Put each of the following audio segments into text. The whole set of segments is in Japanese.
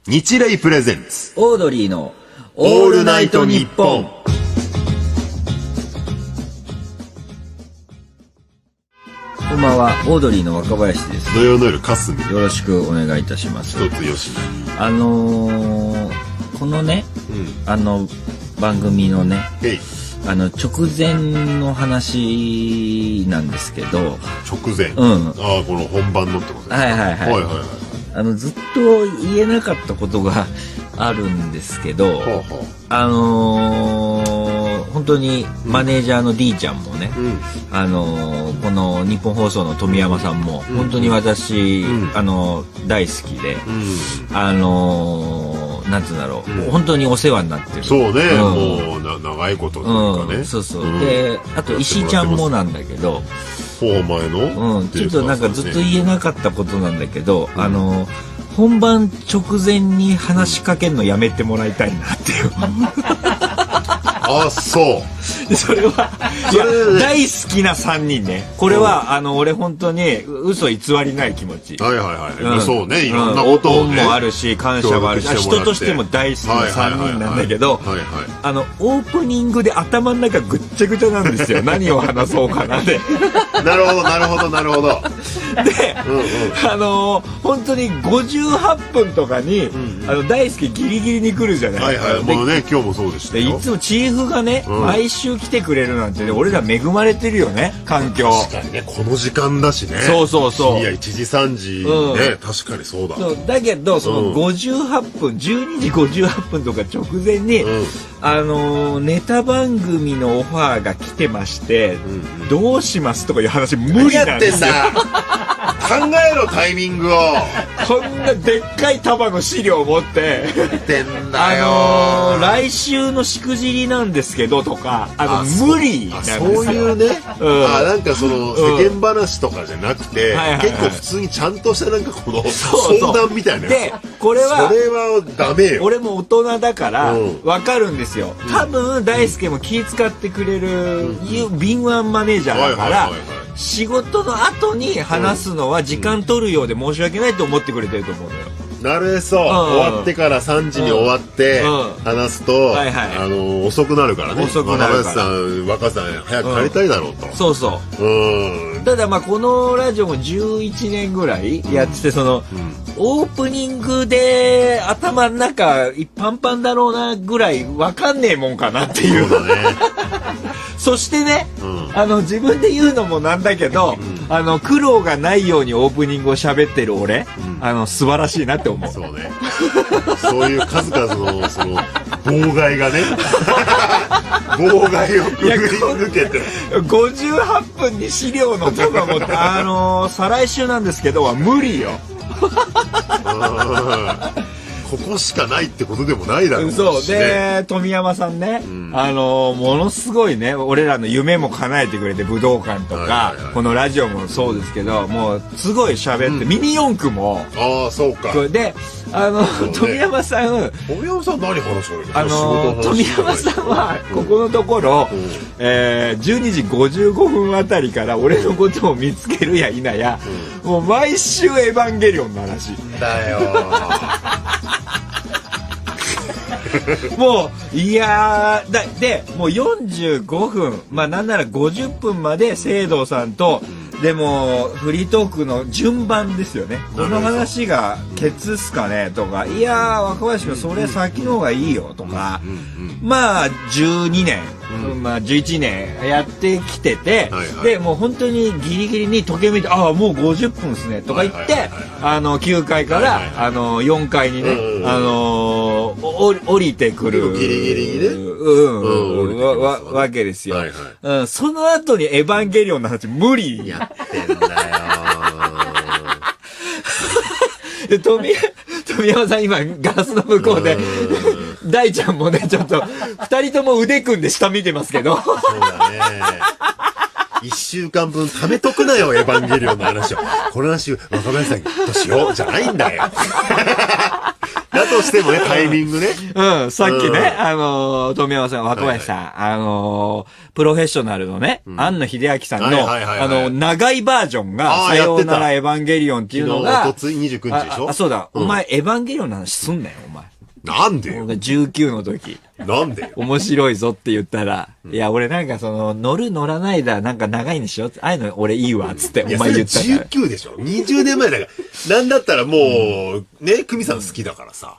日霊プレゼンツオードリーのオールナイトニッポン。こんばんは、オードリーの若林です。土曜の夜かすみ、よろしくお願いいたします。一つよしこのね、番組のね、直前の話なんですけど、直前、この本番のってことですか。はい。ずっと言えなかったことがあるんですけど、本当にマネージャーの D ちゃんもね、この日本放送の富山さんも本当に私、大好きで、なんつうんだろう、本当にお世話になってる。そうね、もう長いことというかね。そうそう。で、あと石井ちゃんもなんだけど、前の、ちょっとなんかずっと言えなかったことなんだけど、本番直前に話しかけるのやめてもらいたいなっていう。あ、そう。それは、大好きな3人ね。これは、俺本当に嘘偽りない気持ち。そうね、いろんなことをね。恩もあるし、感謝もあるし、人としても大好きな3人なんだけど、オープニングで頭の中ぐっちゃぐちゃなんですよ。何を話そうかなで。なるほど。で、本当に58分とかに、大好きギリギリに来るじゃない。もうね、今日もそうでしたよ。いつもチーフがね、毎週来てくれるなんてね、俺ら恵まれてるよね、環境。確かにね、この時間だしね。そう。いや、1時3時ね、確かにそうだ。だけど、その58分、12時58分とか直前に、ネタ番組のオファーが来てまして、どうしますとかいう話無理なんですよ。考えろ、タイミングを。こんなでっかい束の資料を持って、来週のしくじりなんですけどとか、無理なんですよ。そういうね、なんかその世間話とかじゃなくて、結構普通にちゃんとしたなんかこの相談みたいな。で、それはダメよ。俺も大人だからわかるんですよ。多分大輔も気遣ってくれる敏腕マネージャーだから、仕事の後に話すのは時間取るようで申し訳ないと思ってくれてると思うのよ。なるへそ、終わってから3時に終わって話すと、遅くなるからね。若林さん、早く帰りたいだろうと。そう。ただこのラジオも11年ぐらいやってて、オープニングで頭の中パンパンだろうなぐらいわかんねえもんかなっていう。そうだね。そしてね、自分で言うのもなんだけど、苦労がないようにオープニングを喋ってる俺、素晴らしいなって思う。そうね。そういう数々のその妨害がね、妨害をくぐり抜けて、58分に資料の束持って、再来週なんですけどは無理よ。ここしかないってことでもないだろうし、ね。そうで、富山さんね、ものすごいね、俺らの夢も叶えてくれて、武道館とか、このラジオもそうですけど、もうすごい喋って、ミニ四駆も。そうか。で、富山さん何話してるの？富山さんはここのところ、12時55分あたりから俺のことを見つけるや否や、もう毎週エヴァンゲリオンの話。だよ。もういやでもう45分なんなら50分まで聖堂さんと、でもフリートークの順番ですよね。この話がケツっすかねとか、いやー若林君それ先の方がいいよとか、12年、11年やってきてて、でもう本当にギリギリに時計見て、もう50分ですねとか言って、9階から4階にね、降りてくるギリギリにね、わけですよ。その後にエヴァンゲリオンの話無理やってんだよ。で富山さん今ガラスの向こうで大ちゃんもねちょっと2人とも腕組んで下見てますけど。そうだね。1週間分貯めとくなよ、エヴァンゲリオンの話を。この話若林さんとしようじゃないんだよ。だとししてもね、タイミングね。うん、さっきね、富山さん、若林さん、プロフェッショナルのね、庵野秀明さんの、長いバージョンが、さようならエヴァンゲリオンっていうのが、おとつい29日でしょ？そうだ、お前、エヴァンゲリオンの話すんなよ、お前。なんでよ。俺が19の時。なんでよ。面白いぞって言ったら、いや、俺なんか乗る乗らないだ、なんか長いんでしょ？ああいうの俺いいわ、つってお前言ったから。19でしょ？ 20 年前だから。なんだったらもう、ね、久美さん好きだからさ。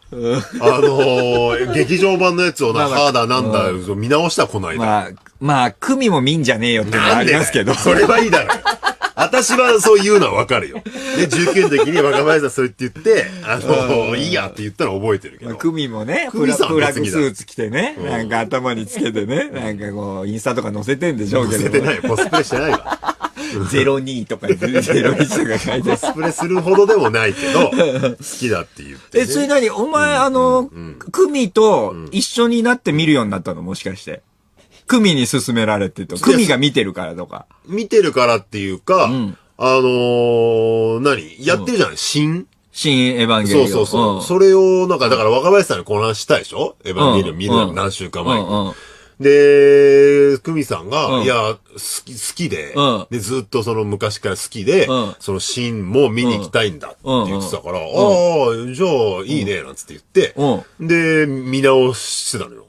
劇場版のやつをハーダーなんだ、見直したこないだ。まあ、久美も見んじゃねえよってのはありますけど。それはいいだろ。私はそう言うのはわかるよ。で、19の時に若林さんそう言って言って、いいやって言ったら覚えてるけど。クミもね、プラグスーツ着てね、なんか頭につけてね、なんかこう、インスタとか載せてんでしょうけど。載せてないよ。コスプレしてないわ。02とか01とか書いて。コスプレするほどでもないけど、好きだって言って、ね。それ何お前、クミと一緒になって見るようになったのもしかして。クミに勧められてと。クミが見てるからとか。見てるからっていうか、やってるじゃない新エヴァンゲリオン。そう。それを、なんか、だから若林さんにこの話したでしょ？エヴァンゲリオン見るの何週間前に。で、久美さんが、いや、好きで、で、ずっとその昔から好きで、そのシーンも見に行きたいんだって言ってたから、ああ、じゃあいいね、なんつって言って、で、見直してたのよ。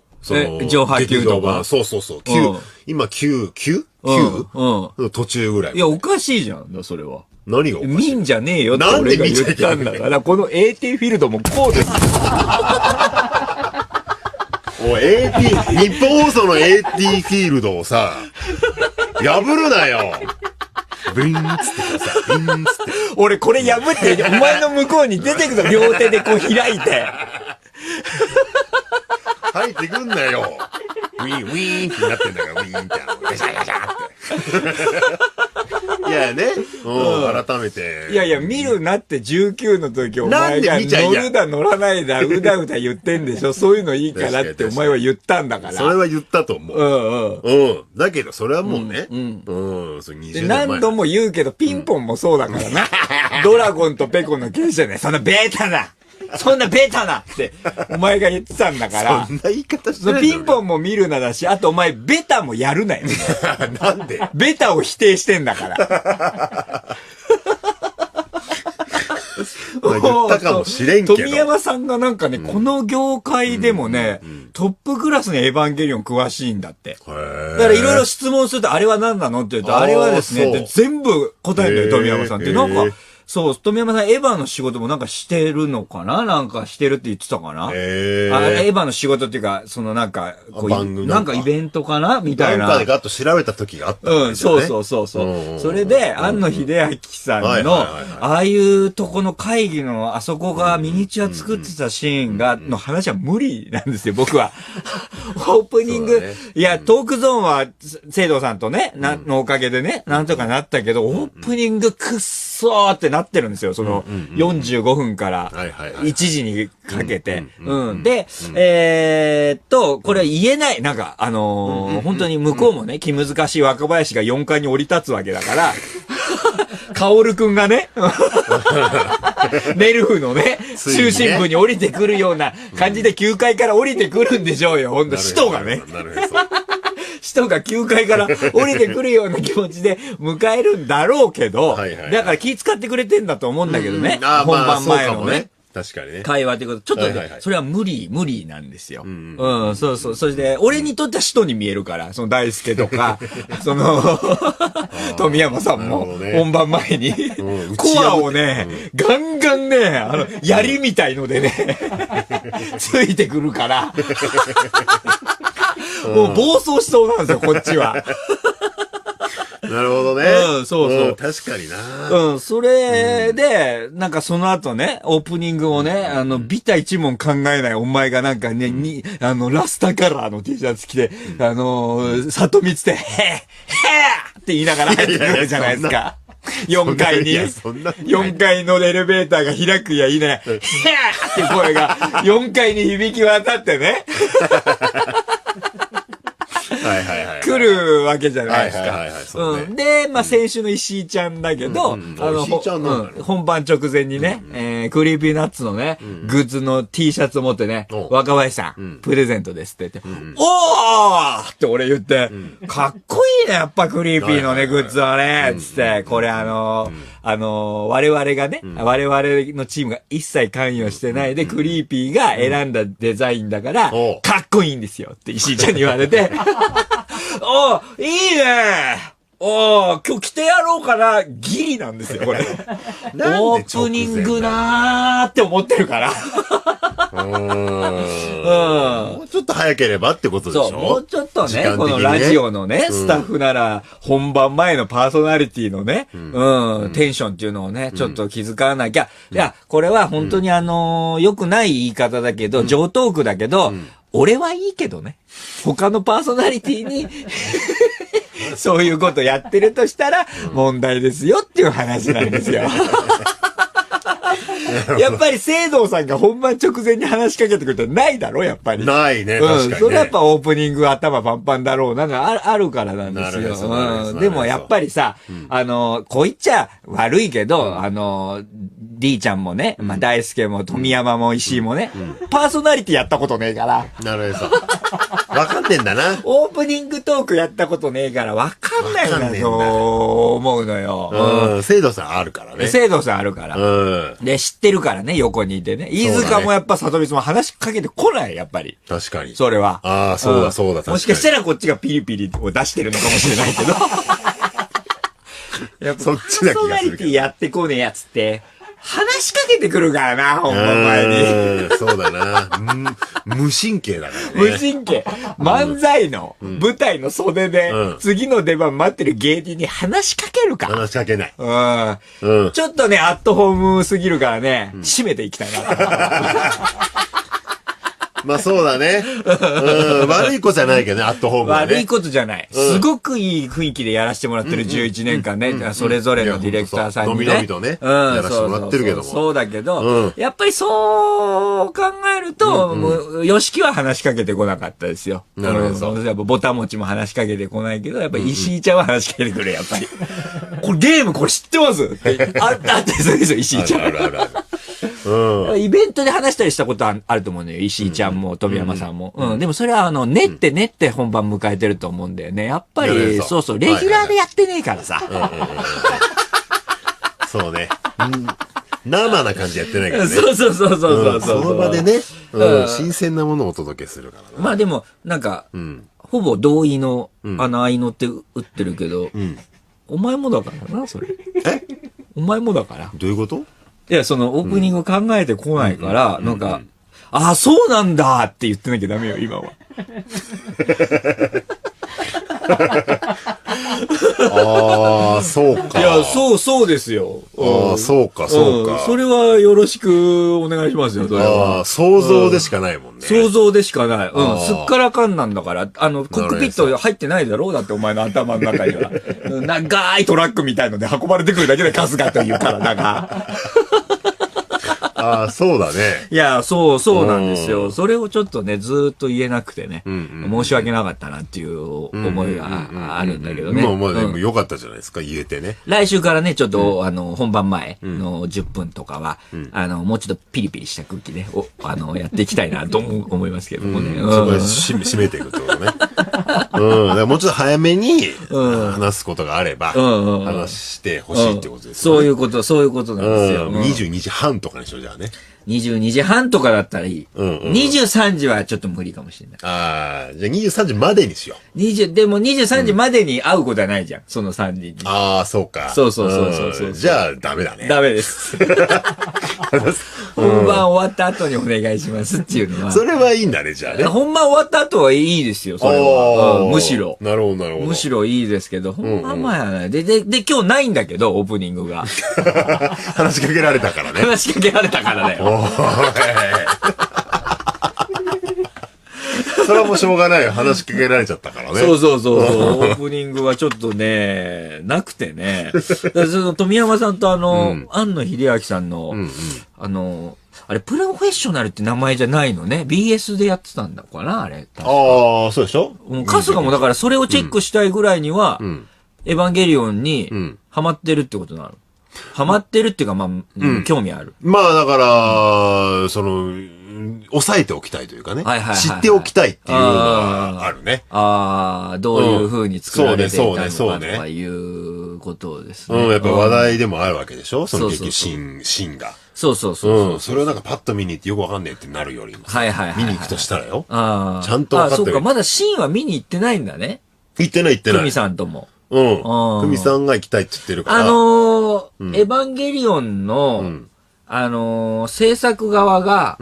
上波級とか。そう。今9途中ぐらい。いや、おかしいじゃん、それは。何がおかしい？見んじゃねえよって俺が言ったんだから、この AT フィールドもこうです。おい、日本放送の AT フィールドをさ、破るなよ。ブイーンっつってさ、ブイーンっつって。俺これ破って、お前の向こうに出てくぞ、両手でこう開いて。入ってくんなよ。ウィーンってなってんだから、ウィーンって。ガシャガシャって。いやね、改めて。いや、見るなって19の時お前が乗るだ乗らないだ、うだうだ言ってんでしょ。そういうのいいからってお前は言ったんだから。それは言ったと思う。だけど、それはもうね。そう20年前。何度も言うけど、ピンポンもそうだからな。ドラゴンとペコのケースじゃない。そんなベータなそんなベタなって、お前が言ってたんだから。そんな言い方してない。ピンポンも見るなだし、あとお前ベタもやるなよ。なんでベタを否定してんだから。言ったかもしれんけど。富山さんがなんかね、この業界でもね、トップクラスにエヴァンゲリオン詳しいんだって。だからいろいろ質問すると、あれは何なのって言うと、あれはですね、って全部答えるのよ、富山さんって。なんか、そう、富山さん、エヴァの仕事もなんかしてるのかななんかしてるって言ってたかなエヴァの仕事っていうか、なんか、こうなんかイベントかなみたいな。なんかでガッと調べた時があったんですよね。そう。それで、庵野秀明さんの、ああいうとこの会議のあそこがミニチュア作ってたシーンの話は無理なんですよ、僕は。オープニング、いや、トークゾーンは、聖堂さんとね、のおかげでね、なんとかなったけど、オープニングくっそーってなってるんですよ。その、45分から1時にかけて。で、これは言えない。なんか、本当に向こうもね、気難しい若林が4階に降り立つわけだから、カオルくんがね、ネルフのね、中心部に降りてくるような感じで9階から降りてくるんでしょうよ。ほんと、使徒がね。使徒が9階から降りてくるような気持ちで迎えるんだろうけど、だから気使ってくれてんだと思うんだけどね。本番前のね。確かにね。会話ってこと。ちょっとね、それは無理なんですよ。そう。そして、俺にとっては使徒に見えるから、その大輔とか、富山さんも、本番前に、コアをね、ガンガンね、槍みたいのでね、ついてくるから、もう暴走しそうなんですよ、こっちは。なるほどね。そう。確かにな。それで、なんかその後ね、オープニングをね、ビタ一問考えないお前がなんかね、ラスタカラーの T シャツ着て、里見つて、へって言いながら入ってくるじゃないですか。4階に、4階のエレベーターが開くやいない、へって声が4階に響き渡ってね。来るわけじゃないですか。で、まあ、先週の石井ちゃんだけど、本番直前にね、クリーピーナッツのね、グッズの T シャツを持ってね、若林さん、プレゼントですって言って、おーって俺言って、かっこいいね、やっぱクリーピーのね、グッズはね、つって、これ我々がね、我々のチームが一切関与してないで、クリーピーが選んだデザインだから、かっこいいんですよって石井ちゃんに言われて、おー、いいね今日着てやろうかな、ギリなんですよ、これ。オープニングなーって思ってるから。もうちょっと早ければってことでしょ。そう、もうちょっとね、このラジオのね、スタッフなら、本番前のパーソナリティのね、テンションっていうのをね、ちょっと気づかなきゃ。いや、これは本当に良くない言い方だけど、上トークだけど、俺はいいけどね。他のパーソナリティに、そういうことやってるとしたら問題ですよっていう話なんですよ。やっぱり聖堂さんが本番直前に話しかけてくるとないだろやっぱり。ないね、確かにね。それはやっぱオープニング頭パンパンだろうながあるからなんですよ。でもやっぱりさ、こう言っちゃ悪いけど、D ちゃんもね、まあ大輔も富山も石井もね、パーソナリティやったことねえから。なるほど。わかんねえんだな。オープニングトークやったことねえからわかんないんだと思うのよ。聖堂さんあるからね。聖堂さんあるから。で、知ってるからね、横にいてね。飯塚もやっぱ里光も話しかけてこない、やっぱり。確かに。それは。ああ、そうだ、そうだ、もしかしたらこっちがピリピリを出してるのかもしれないけど。やっぱそっちだけ。パーソナリティやってこねえやつって、話しかけてくるからな、本番前に。そうだな。無神経だからね。無神経。漫才の舞台の袖で、次の出番待ってる芸人に話しかけるか。話しかけない。ちょっとね、アットホームすぎるからね、締めていきたいな。まあそうだね。悪い子じゃないけどね、アットホームはね。悪いことじゃない。すごくいい雰囲気でやらせてもらってる11年間ね。それぞれのディレクターさんにね。のびのびとね。やらせてもらってるけども。そうだけど、やっぱりそう考えると、ヨシキは話しかけてこなかったですよ。なるほど。やっぱボタモチも話しかけてこないけど、やっぱり石井ちゃんは話しかけてくる、やっぱり。これゲームこれ知ってますってあってそうですよ、石井ちゃん。あるあるある。イベントで話したりしたことはあると思うのよ。石井ちゃんも富山さんも。でもそれは練って本番迎えてると思うんだよね。やっぱり、そうそう、レギュラーでやってねえからさ。そうね。生な感じやってないからね。そう。その場でね、新鮮なものをお届けするからな。まあでも、なんか、ほぼ同意の穴合いのって打ってるけど、お前もだからな、それ。お前もだから。どういうこと？いや、そのオープニング考えてこないから、なんか、あ、そうなんだって言ってなきゃダメよ、今は。ああ、そうか。いや、そうですよ。ああ、そうか。それはよろしくお願いしますよ、それは。ああ、想像でしかないもんね。想像でしかない。すっからかんなんだから、コックピット入ってないだろうだって、お前の頭の中には。長いトラックみたいので運ばれてくるだけで春日という体が。ああ、そうだね。いや、そうなんですよ。それをちょっとね、ずーっと言えなくてね、申し訳なかったなっていう思いがあるんだけどね。まあでもよかったじゃないですか、言えてね。来週からね、ちょっと、本番前の10分とかは、もうちょっとピリピリした空気で、やっていきたいなと思いますけどもね。そこで締めていくってことね。もうちょっと早めに話すことがあれば、話してほしいってことですよね。そういうことなんですよ。22時半とかにしようじゃあね。22時半とかだったらいい。23時はちょっと無理かもしれない。ああ、じゃあ23時までにしよう。でも23時までに会うことはないじゃん。その3時に。ああ、そうか。そう。じゃあダメだね。ダメです。本番終わった後にお願いしますっていうのは。それはいいんだね、じゃあね。本番終わった後はいいですよ、それは。むしろ。なるほど。むしろいいですけど、本番前はね。で、今日ないんだけど、オープニングが。話しかけられたからね。話しかけられたからだよ。それはもうしょうがないよ。話しかけられちゃったからね。そう。オープニングはちょっとね、なくてね。その富山さんと庵野秀明さんの、あれ、プロフェッショナルって名前じゃないのね。BS でやってたんだかな、あれ。ああ、そうでしょ？春日もだからそれをチェックしたいぐらいには、エヴァンゲリオンにハマってるってことなの。ハマってるっていうか、まあ、興味ある。まあだから、押さえておきたいというかね。知っておきたいっていうのはあるね。ああ、どういう風に作られていたのかとかいうことですね。やっぱ話題でもあるわけでしょ？その結局シーンが。そうそうそう。それをなんかパッと見に行ってよくわかんねえってなるよりも。見に行くとしたらよ。ちゃんと分かってる。そうか、まだシーンは見に行ってないんだね。行ってない。久美さんとも。久美さんが行きたいって言ってるから。エヴァンゲリオンの、制作側が、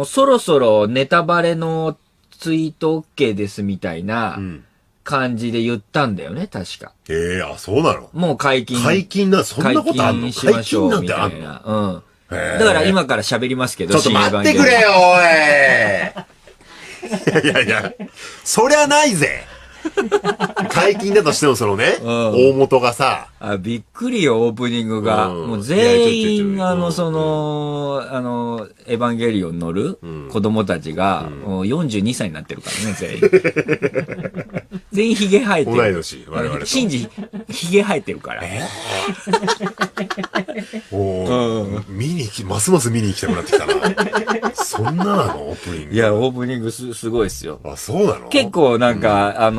そろそろネタバレのツイート OK ですみたいな感じで言ったんだよね、確か。そうなの？もう解禁。そんなことあんの？解禁しましょうみたいな。だから今から喋りますけど、ちょっと待ってくれよ、おいいや、そりゃないぜ解禁だとしても大元がさ。びっくりよ、オープニングが。もう全員、エヴァンゲリオン乗る子供たちが、42歳になってるからね、全員。全員ヒゲ生えてる。同い年、我々と。シンジ、ヒゲ生えてるから。ますます見に行きたくなってきたな。そんななの？オープニング。いや、オープニングすごいですよ。そうなの？結構なんか、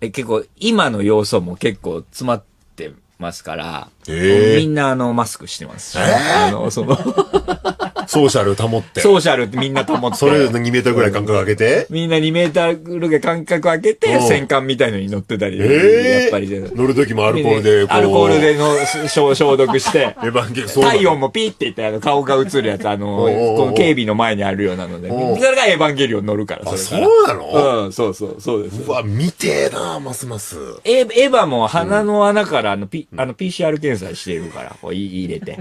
結構今の要素も結構詰まってますから、みんなマスクしてます。ソーシャル保って。ソーシャルってみんな保って。それぞれ2メーターぐらい間隔空けて。みんな2メーターぐらい間隔空けて、戦艦みたいのに乗ってたり。やっぱり乗るときもアルコールで。アルコールで消毒して。体温もピーっていって顔が映るやつ、この警備の前にあるようなので。それがエヴァンゲリオン乗るから。そうなの？そうです。うわ、見てえな、ますます。エヴァも鼻の穴からPCR 検査してるから、入れて。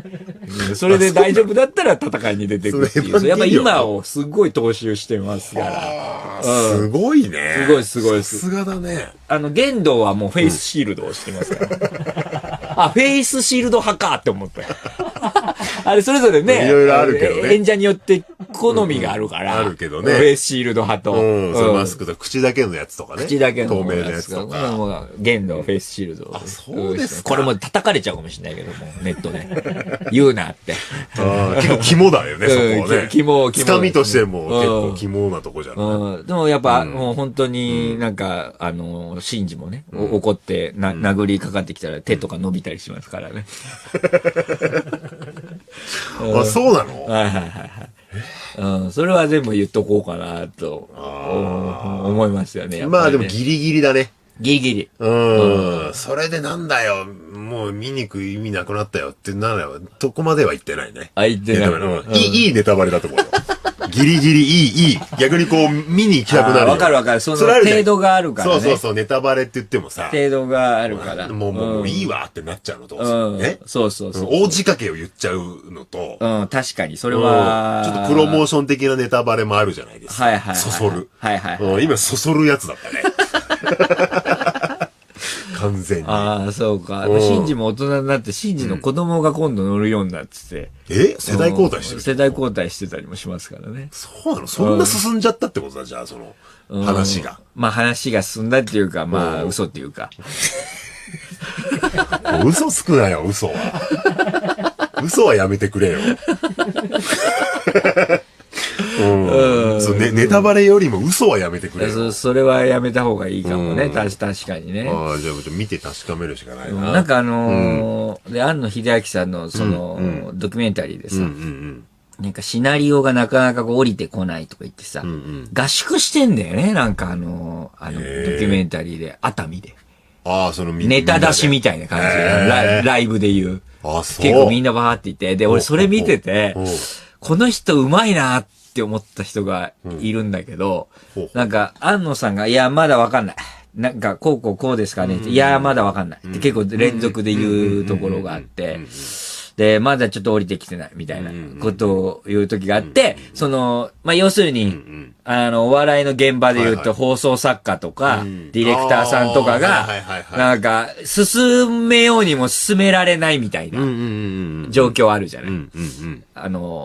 それで大丈夫だったら戦いに出てくるっていう。やっぱ今をすごい踏襲してますから。すごいね。すごい。さすがだね。玄道はもうフェイスシールドをしてますから。フェイスシールド派かって思った。あれ、それぞれね。いろいろあるけどね。演者によって好みがあるから。あるけどね。フェイスシールド派と。マスクと口だけのやつとかね。口だけの透明なやつとか。玄道フェイスシールド。そうですか。これも叩かれちゃうかもしれないけども、ネットで。言うなって。結構肝だよね、そこはね。肝。つかみとしても結構肝なとこじゃない。でもやっぱ、もう本当になんか、シンジもね、怒って殴りかかってきたら手とか伸びたりしますからね。そうなの？はい。それは全部言っとこうかなと思いますよね。まあでもギリギリだね。ギリギリ。それでなんだよ、もう見に行く意味なくなったよってなら、どこまでは言ってないね。言ってない。いいネタバレだと思うよ。ギリギリいい。逆に見に行きたくなる。わかる。その程度があるからね。そう、ネタバレって言ってもさ。程度があるから。もういいわってなっちゃうのと。ね。そう。大仕掛けを言っちゃうのと。確かに、それは。ちょっとプロモーション的なネタバレもあるじゃないですか。そそる。今、そそるやつだったね。完全に。そうか。シンジも大人になって、シンジの子供が今度乗るようになってて。世代交代してる？世代交代してたりもしますからね。そうなの？そんな進んじゃったってことだ、じゃあ、話が。まあ話が進んだっていうか、まあ嘘っていうか。嘘つくなよ、嘘は。嘘はやめてくれよ。ネタバレよりも嘘はやめてくれよ。それはやめた方がいいかもね。確かにね。じゃあ見て確かめるしかないな。なんかで、庵野秀明さんのドキュメンタリーでさ、なんかシナリオがなかなか降りてこないとか言ってさ、合宿してんだよね。なんかドキュメンタリーで、熱海で。ネタ出しみたいな感じで、ライブで言う。結構みんなバーって言って、で、俺それ見てて、この人うまいなって思った人がいるんだけど、なんか、庵野さんが、いや、まだわかんない。なんか、こうですかねって、いや、まだわかんない。って結構連続で言うところがあって、で、まだちょっと降りてきてないみたいなことを言う時があって、まあ、要するに、お笑いの現場で言うと放送作家とか、ディレクターさんとかが、なんか、進めようにも進められないみたいな状況あるじゃない。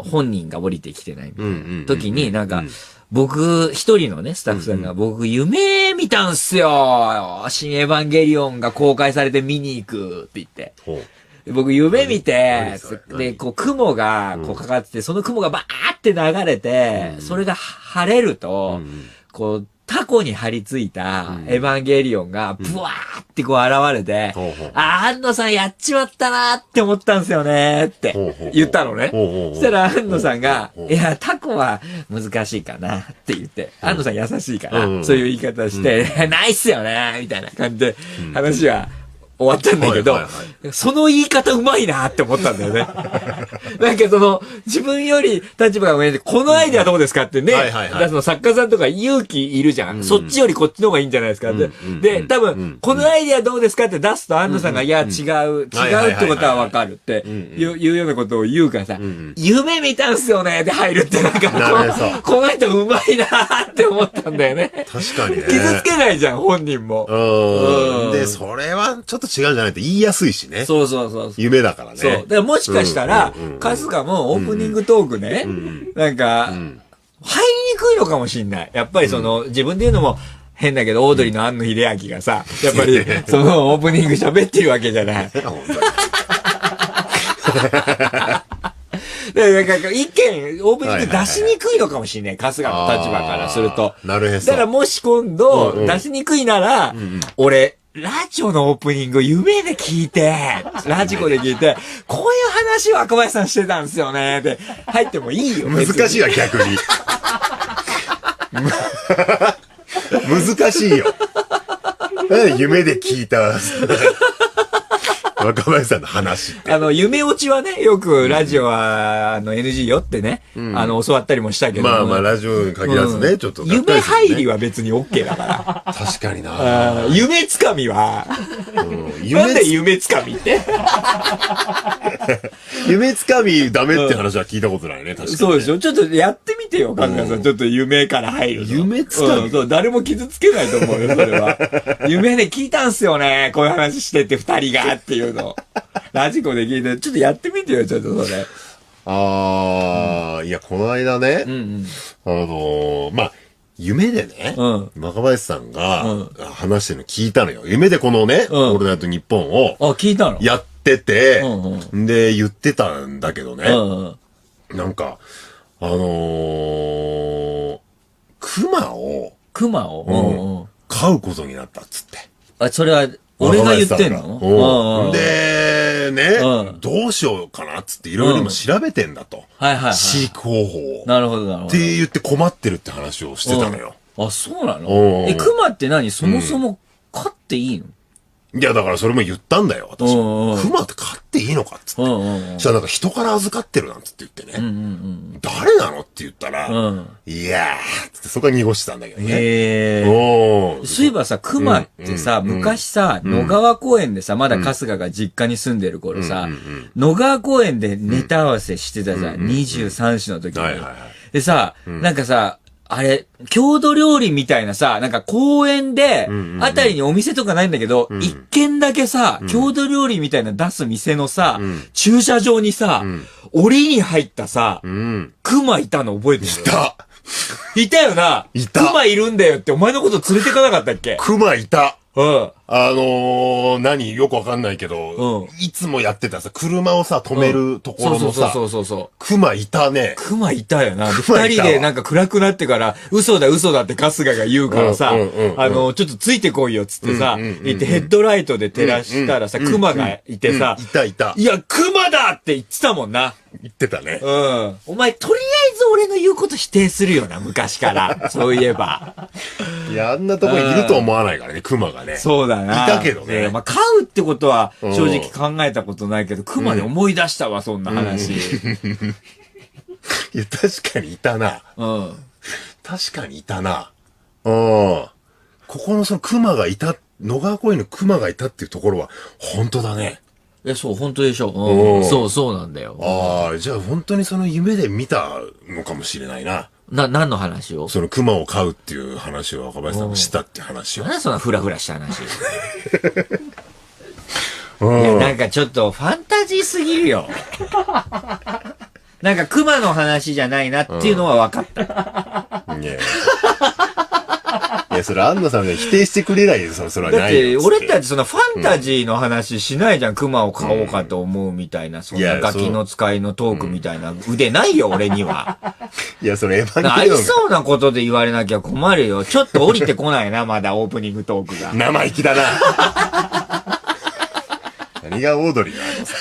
本人が降りてきてないみたいな時に、なんか、僕、一人のね、スタッフさんが、僕、夢見たんすよ。新エヴァンゲリオンが公開されて見に行くって言って。僕、夢見て、で、こう、雲が、こう、かかってて、その雲がバーって流れて、それが晴れると、こう、タコに張り付いたエヴァンゲリオンが、ブワーってこう現れて、安野さんやっちまったなーって思ったんですよねーって言ったのね。そしたら安野さんが、いや、タコは難しいかなって言って、安野さん優しいから、そういう言い方して、ないっすよねーみたいな感じで話は、終わったんだけど、その言い方うまいなって思ったんだよね。なんか自分より立場が上で、このアイデアどうですかってね、作家さんとか勇気いるじゃん。そっちよりこっちの方がいいんじゃないですかって。で、多分、このアイデアどうですかって出すと安野さんが、いや、違うってことはわかるっていうようなことを言うからさ、夢見たんすよねって入るってなんか、この人うまいなって思ったんだよね。確かにね。傷つけないじゃん、本人も。で、それはちょっと違うんじゃないって言いやすいしね。そう。夢だからね。そう。だからもしかしたら、春日もオープニングトークね、なんか、入りにくいのかもしんない。やっぱり自分で言うのも変だけど、オードリーの庵野秀明がさ、やっぱり、オープニング喋ってるわけじゃない。なんか意見、オープニング出しにくいのかもしれない。春日の立場からすると。なるへそ。だからもし今度、出しにくいなら、俺、ラジオのオープニング夢で聞いて、ラジコで聞いて、こういう話を若林さんしてたんですよね、って入ってもいいよ。難しいわ、逆に。難しいよ。夢で聞いた。若林さんの話って。夢落ちはね、よくラジオは、NG よってね、教わったりもしたけど。まあ、ラジオに限らずね、ちょっと。夢入りは別に OK だから。確かにな。夢つかみは、なんで夢つかみって夢つかみダメって話は聞いたことないね、確かに。そうでしょ。ちょっとやってみてよ、カンカンさん。ちょっと夢から入るの。夢つかみそう、誰も傷つけないと思うよ、それは。夢で聞いたんすよね、こういう話してて二人がっていうの。ラジコで聞いて、ちょっとやってみてよ、ちょっとそれ。いや、この間ね、まあ、夢でね、若林さんが話してるの聞いたのよ。夢でこのね、オールナイトニッポンを、聞いたのやってて、で、言ってたんだけどね、なんか、熊を、飼うことになったっつって。それは、俺が言ってんので、ね、どうしようかなっつっていろいろ今調べてんだと。飼育方法を。なるほど、なるほど。って言って困ってるって話をしてたのよ。あ、そうなの？熊って何？そもそも飼っていいの？いや、だからそれも言ったんだよ、私。熊って飼っていいのかっつって。そしたらなんか人から預かってるなんつって言ってね。誰なのって言ったら、いやーつってそこは濁してたんだけどね。そういえばさ、熊ってさ、昔さ、野川公園でさ、まだ春日が実家に住んでる頃さ、野川公園でネタ合わせしてたじゃん。23歳の時に。でさ、なんかさ、あれ、郷土料理みたいなさ、なんか公園で、あたりにお店とかないんだけど、一軒だけさ、郷土料理みたいな出す店のさ、駐車場にさ、檻に入ったさ、熊いたの覚えてる？いたよな。熊いるんだよってお前のこと連れてかなかったっけ？熊いた。よくわかんないけど、いつもやってたさ、車をさ、止めるところのさ、熊いたね。熊いたよな。二人でなんか暗くなってから、嘘だって春日が言うからさ、ちょっとついてこいよっつってさ、言ってヘッドライトで照らしたらさ、熊がいてさ、いや、熊だって言ってたもんな。言ってたね。お前、とりあえず俺の言うこと否定するよな、昔から。そういえば。いや、あんなとこにいると思わないからね、熊がね。そうだな。いたけどね。まあ、飼うってことは正直考えたことないけど、熊で思い出したわ、そんな話。いや、確かにいたな。確かにいたな。ここのその熊がいた、野川公園の熊がいたっていうところは、本当だね。そう、本当でしょ。そうなんだよ。ああ、じゃあ本当にその夢で見たのかもしれないな。何の話を？その熊を飼うっていう話を若林さんがしたっていう話を。何そんなフラフラした話。いや、なんかちょっとファンタジーすぎるよ。なんか熊の話じゃないなっていうのは分かった。いや、それ、アンナさんが否定してくれないよ、それはないよ。だって、俺たちそのファンタジーの話しないじゃん。熊を飼おうかと思うみたいな、そんなガキの使いのトークみたいな腕ないよ、俺には。いや、それエヴァンあゲリオンりそうなことで言われなきゃ困るよ。ちょっと降りてこないな、まだオープニングトークが。生意気だな。何がオードリーなのさ。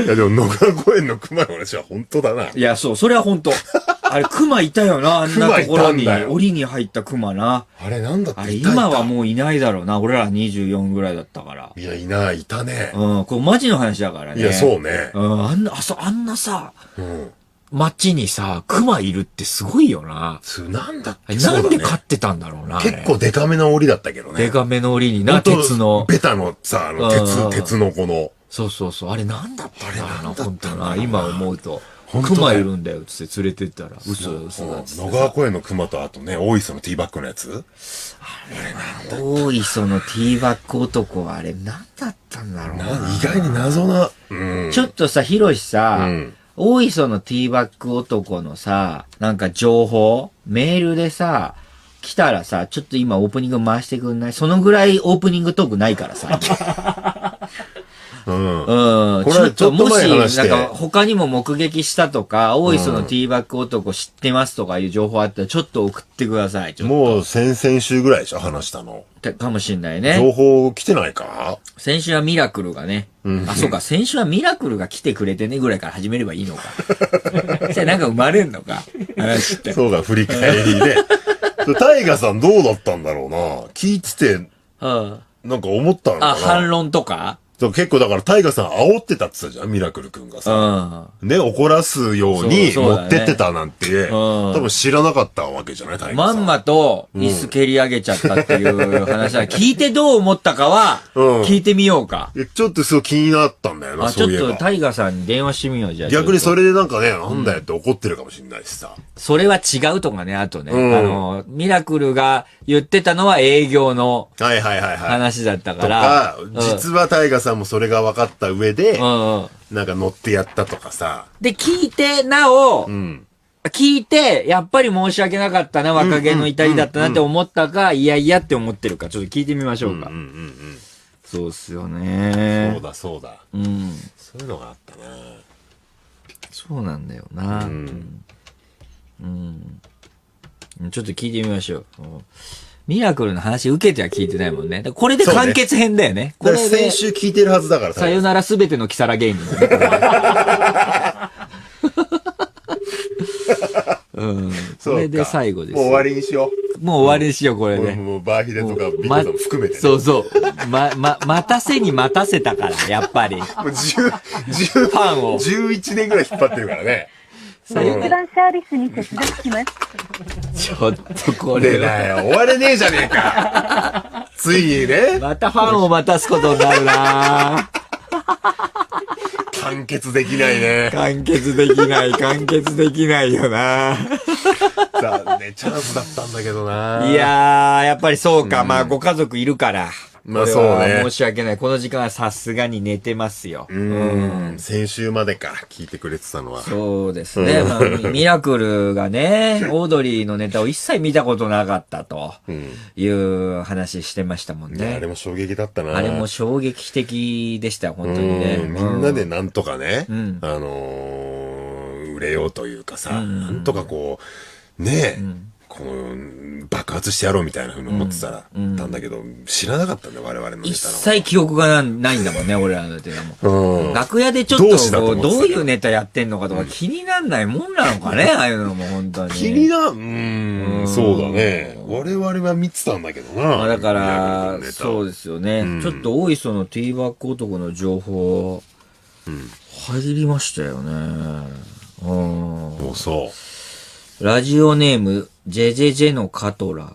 いや、でも、野川公園の熊の話は本当だな。いや、そう、それは本当。あれ、熊いたよな、あんなところに、檻に入った熊な。あれ、なんだってあれ、今はもういないだろうな。俺ら24ぐらいだったから。いや、いたね。これマジの話だからね。いや、そうね。あんなさ、街にさ、熊いるってすごいよな。なんだっけ？なんで飼ってたんだろうな。結構デカめの檻だったけどね。デカめの檻にな、鉄の。ベタのさ、鉄のこの。そう。あれなんだったんだろうな、本当な。今思うと。熊いるんだよ、つって連れてったら。嘘だっつって。野川公園の熊とあとね、大磯のティーバッグのやつ？あれ大磯のティーバッグ男はあれなんだったんだろうな。意外に謎な。ちょっとさ、ヒロシさ、大磯のティーバッグ男のさ、なんか情報、メールでさ、来たらさ、ちょっと今オープニング回してくんない？そのぐらいオープニングトークないからさ。これはちょっともし、なんか他にも目撃したとか、大磯のティーバッグ男知ってますとかいう情報あったら、ちょっと送ってください。もう先々週ぐらいでしょ、話したの。かもしんないね。情報来てないか？先週はミラクルがね。そうか、先週はミラクルが来てくれてねぐらいから始めればいいのか。じゃあなんか生まれんのか、話って。そうか、振り返りで。タイガさんどうだったんだろうな。聞いてて、なんか思ったのかな。反論とか？結構だからタイガさん煽ってたって言ったじゃん、ミラクルくんがさ。ね、怒らすように持ってってたなんて、多分知らなかったわけじゃない、タイガさん。まんまと椅子蹴り上げちゃったっていう話は、聞いてどう思ったかは、聞いてみようか。ちょっとすごい気になったんだよな、そういえば。ちょっとタイガさんに電話してみよう、じゃあ。逆にそれでなんかね、なんだよって怒ってるかもしれないしさ。それは違うとかね、あとね、ミラクルが言ってたのは営業の話だったから。実はタイガさんもそれが分かった上で、なんか乗ってやったとかさ。で、聞いて、聞いて、やっぱり申し訳なかったな、若気の至りだったなって思ったか、いやいやって思ってるか、ちょっと聞いてみましょうか。そうっすよね。そうだ。そういうのがあったな。そうなんだよな。ちょっと聞いてみましょう。ミラクルの話受けては聞いてないもんね。これで完結編だよね。これ先週聞いてるはずだからさよならすべてのキサラ芸人。それで最後です。もう終わりにしよう。もう終わりにしよう、これで。もうバーヒデとかビッグさんも含めて。そうそう。待たせに待たせたから、やっぱり。もうファンを。11年ぐらい引っ張ってるからね。一番サービスに手伝きます。ちょっとこれだよ。終われねえじゃねえか。ついにね。またファンを待たすことになるな完結できないね。完結できないよな残念チャンスだったんだけどな。いやー、やっぱりそうか。まあ、ご家族いるから。まあそうね。申し訳ない。この時間はさすがに寝てますよ。先週までか、聞いてくれてたのは。そうですね。まあ、ミラクルがね、オードリーのネタを一切見たことなかったという話してましたもんね。あれも衝撃だったな。あれも衝撃的でしたよ、本当にね。みんなでなんとかね、売れようというかさ、なんとかこう、ねえ、この爆発してやろうみたいな風に思ってたんだけど、知らなかったんだよ、我々のネタの。一切記憶がないんだもんね、俺らのネタも。楽屋でちょっとどういうネタやってんのかとか気になんないもんなのかね、ああいうのも本当に。気にそうだね。我々は見てたんだけどな。だから、そうですよね。ちょっと大磯のティーバッグ男の情報、入りましたよね。そう。ラジオネーム、JJJ のカトラ。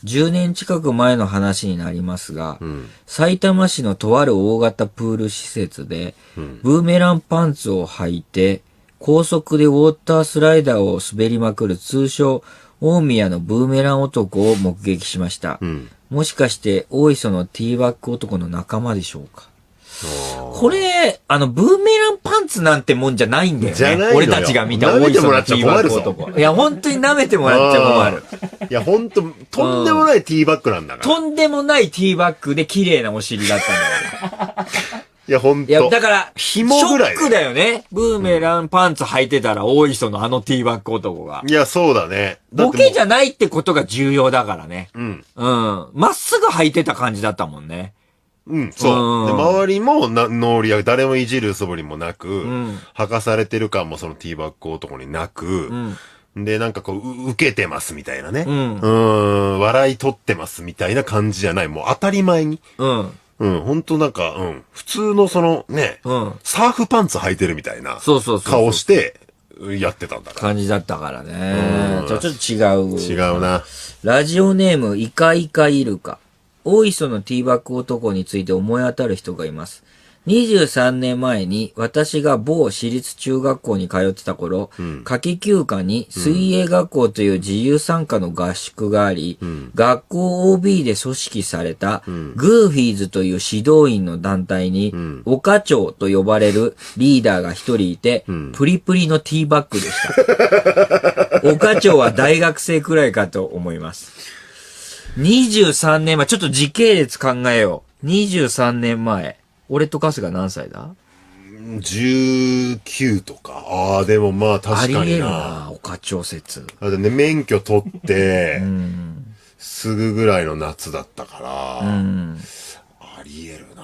10年近く前の話になりますが、埼玉市のとある大型プール施設で、ブーメランパンツを履いて、高速でウォータースライダーを滑りまくる通称、大宮のブーメラン男を目撃しました。もしかして、大磯のティーバッグ男の仲間でしょうか。これ、ブーメランパンツなんてもんじゃないんだよね。じゃないのよ。俺たちが見た大磯のティーバッグ男。いや、本当に舐めてもらっちゃ困る。いや、本当とんでもないティーバッグなんだから。とんでもないティーバッグで綺麗なお尻だったんだから。いや、本当。いや、だから、紐ぐらい。ショックだよね。ブーメランパンツ履いてたら大磯のティーバッグ男が。いや、そうだね。ボケじゃないってことが重要だからね。うん。まっすぐ履いてた感じだったもんね。うん、そう。で、周りもノーリア、誰もいじる素振りもなく、履かされてる感もそのティーバッグ男になく、で、なんかこう、受けてますみたいなね。笑い取ってますみたいな感じじゃない。もう当たり前に。ほんとなんか、普通のそのね、サーフパンツ履いてるみたいな顔してやってたんだから。感じだったからね。ちょっと違う。違うな。ラジオネーム、イカイカイルカ。大磯のティーバッグ男について思い当たる人がいます。23年前に私が某私立中学校に通ってた頃、夏季休暇に水泳学校という自由参加の合宿があり、学校 OB で組織されたグーフィーズという指導員の団体に、岡長と呼ばれるリーダーが一人いて、プリプリのティーバッグでした。岡長は大学生くらいかと思います。23年前、ちょっと時系列考えよう。23年前。俺と春日何歳だ ?19 とか。ああ、でもまあ確かにな。ありえるな、岡長説。だってね、免許取って、すぐぐらいの夏だったから、ありえるな。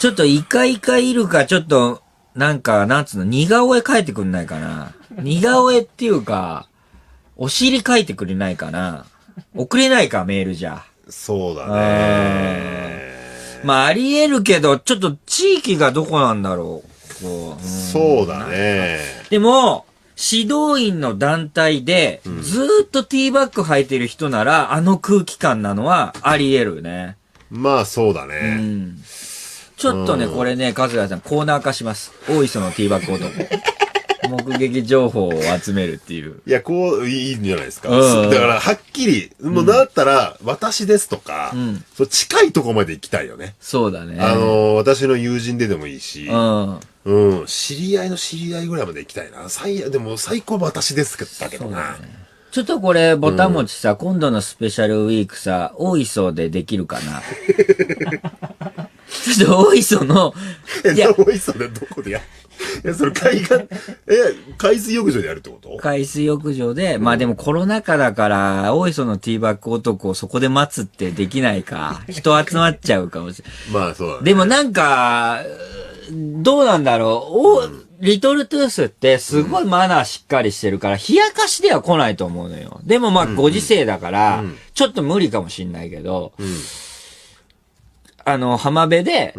ちょっとイカイカいるか、ちょっと、なんか、なんつうの、似顔絵描いてくんないかな。似顔絵っていうか、お尻描いてくれないかな。送れないか、メールじゃ。そうだね。まあ、あり得るけど、ちょっと地域がどこなんだろう。こう。そうだね。でも、指導員の団体で、ずーっとティーバッグ履いてる人なら、あの空気感なのはあり得るね。まあ、そうだね。ちょっとね、これね、春日さん、コーナー化します。大磯のティーバッグ男。目撃情報を集めるっていう。いや、こう、いいんじゃないですか。だから、はっきり、もうだったら、私ですとか、近いとこまで行きたいよね。そうだね。私の友人でもいいし、知り合いの知り合いぐらいまで行きたいな。でも、最高は私ですだけどな。ちょっとこれ、ボタン持ちさ、今度のスペシャルウィークさ、大磯でできるかな。ちょっと大磯の、大磯でどこでそれ海水浴場でやるってこと？海水浴場で、まあでもコロナ禍だから、大磯のティーバッグ男をそこで待つってできないか。人集まっちゃうかもしれない。まあそうだね。でもなんか、どうなんだろう。リトルトゥースってすごいマナーしっかりしてるから、冷やかしでは来ないと思うのよ。でもまあご時世だから、ちょっと無理かもしんないけど、浜辺で、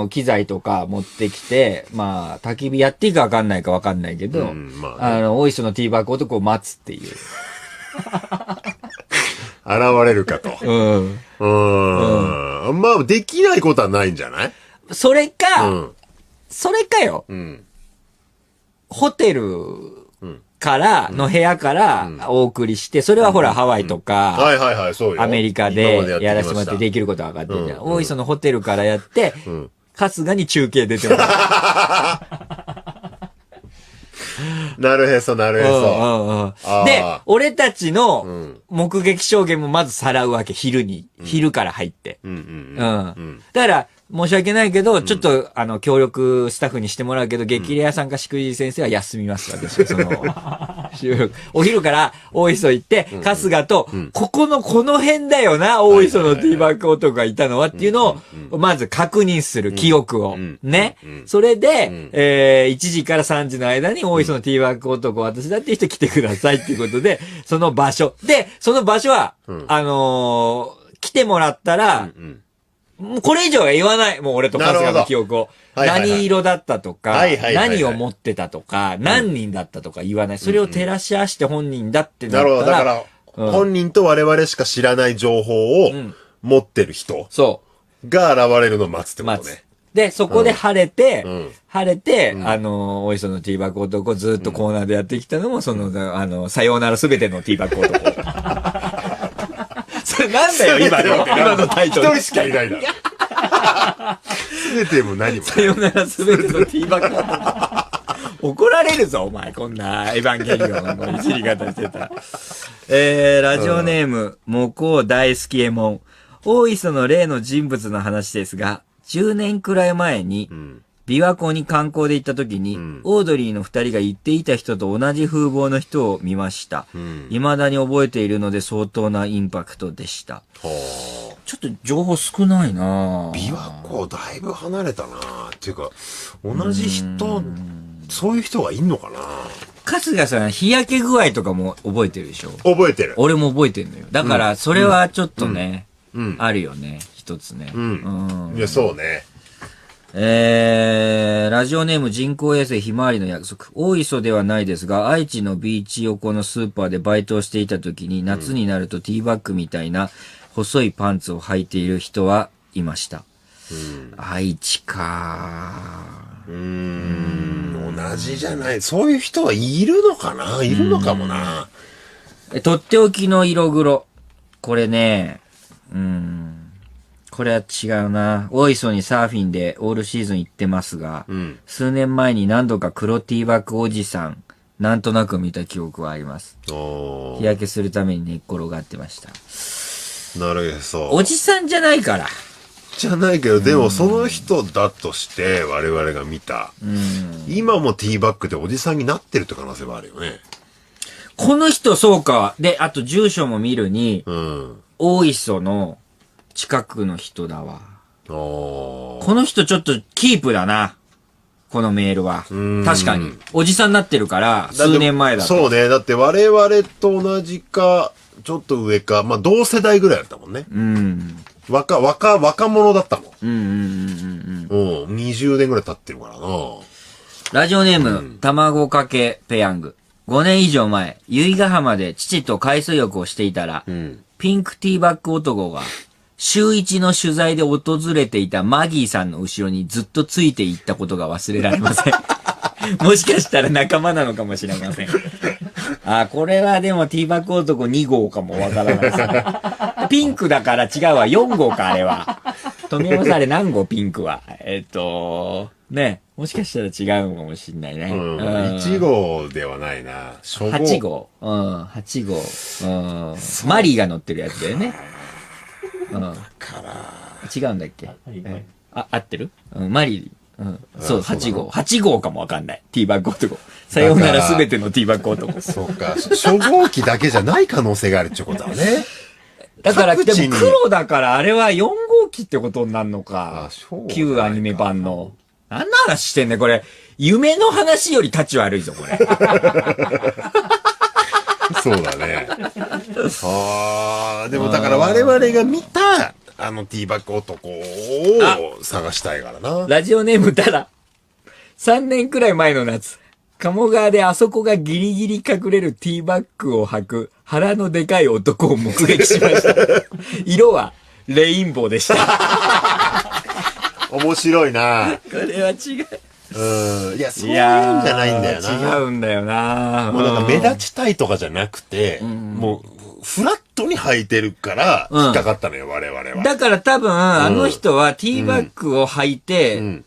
機材とか持ってきて、まあ、焚き火やっていいかわかんないかわかんないけど、大磯のティーバッグ男を待つっていう。現れるかと。まあ、できないことはないんじゃない？それか、それかよ。ホテルからの部屋からお送りして、それはほらハワイとか、アメリカでやらせてもらってできることは分かってるじゃん。大磯のホテルからやって、春日に中継出てもらう。なるへそ、なるへそ。で、俺たちの目撃証言もまずさらうわけ、昼から入って。だから、申し訳ないけど、ちょっと、協力スタッフにしてもらうけど、激レアさんかしくじ先生は休みます、私。お昼から大磯行って、春日と、この辺だよな、大磯のティーバッグ男がいたのはっていうのを、まず確認する、記憶を。ね。それで、1時から3時の間に大磯のティーバッグ男、私だっていう人来てくださいっていうことで、その場所。で、その場所は、来てもらったら、もうこれ以上は言わない。もう俺と春日の記憶を。何色だったとか、何を持ってたとか、何人だったとか言わない。それを照らし合わせて本人だってなったら、本人と我々しか知らない情報を持ってる人そが現れるのを待つってう。ことね。で、そこで晴れて、うんおいそのティーバッグ男ずっとコーナーでやってきたのも、さようならすべてのティーバッグ男。それなんだよ、今のタイトル。一人しかいないだろ。すべても何も。さようならすべてのティーバッグ男。怒られるぞ、お前。こんなエヴァンゲリオンのいじり方してたら。ラジオネーム、もこう大好きえもん。大磯の例の人物の話ですが、10年くらい前に、琵琶湖に観光で行った時に、オードリーの2人が言っていた人と同じ風貌の人を見ました。未だに覚えているので相当なインパクトでした。ちょっと情報少ないなぁ。琵琶湖だいぶ離れたなぁ。っていうか、同じ人、そういう人がいんのかな。春日さん、日焼け具合とかも覚えてるでしょ？覚えてる。俺も覚えてるのよ。だから、それはちょっとね、あるよね。一つね。いや、そうね。ラジオネーム人工衛星ひまわりの約束。大磯ではないですが、愛知のビーチ横のスーパーでバイトをしていた時に、夏になるとティーバッグみたいな細いパンツを履いている人はいました。愛知か同じじゃない。そういう人はいるのかな？いるのかもな。とっておきの色黒。これね、これは違うな。大磯にサーフィンでオールシーズン行ってますが、数年前に何度か黒ティーバッグおじさん、なんとなく見た記憶はあります。日焼けするために寝っ転がってました。なるへそ。おじさんじゃないから。じゃないけど、でもその人だとして我々が見た。今もティーバッグでおじさんになってるって可能性はあるよね。この人そうか。で、あと住所も見るに、大磯の近くの人だわ。この人ちょっとキープだな。このメールは。確かに。おじさんになってるから、数年前だと。そうね。だって我々と同じか、ちょっと上か、まあ同世代ぐらいだったもんね。若者だったもん。20年ぐらい経ってるからな。ラジオネーム、卵かけペヤング。5年以上前、由比ヶ浜で父と海水浴をしていたら、ピンクティーバッグ男が、週一の取材で訪れていたマギーさんの後ろにずっとついていったことが忘れられません。もしかしたら仲間なのかもしれません。これはでもティーバッグ男2号かもわからないですね。ピンクだから違うわ、4号か、あれは。富山さんあれ何号ピンクは。ね、もしかしたら違うのかもしれないね。1号ではないな。8号。8号。マリーが乗ってるやつだよね。違うんだっけ？合ってる？マリー。そう、8号。8号かもわかんない。ティーバッグ男。さようならすべてのティーバッグ男。そうか。初号機だけじゃない可能性があるってことだね。だから、でも黒だからあれは4号機ってことになるのか。旧アニメ版の。何の話してんねこれ。夢の話より立ち悪いぞ、これ。そうだね。でもだから我々が見た、ティーバッグ男を探したいからな。ラジオネームたら。3年くらい前の夏。鴨川であそこがギリギリ隠れるティーバッグを履く腹のでかい男を目撃しました。色はレインボーでした。面白いな。これは違う。いや、そういうんじゃないんだよな。違うんだよな。もうなんか目立ちたいとかじゃなくて、もう、フラットに履いてるから、引っかかったのよ、我々は。だから多分、あの人はティーバッグを履いて、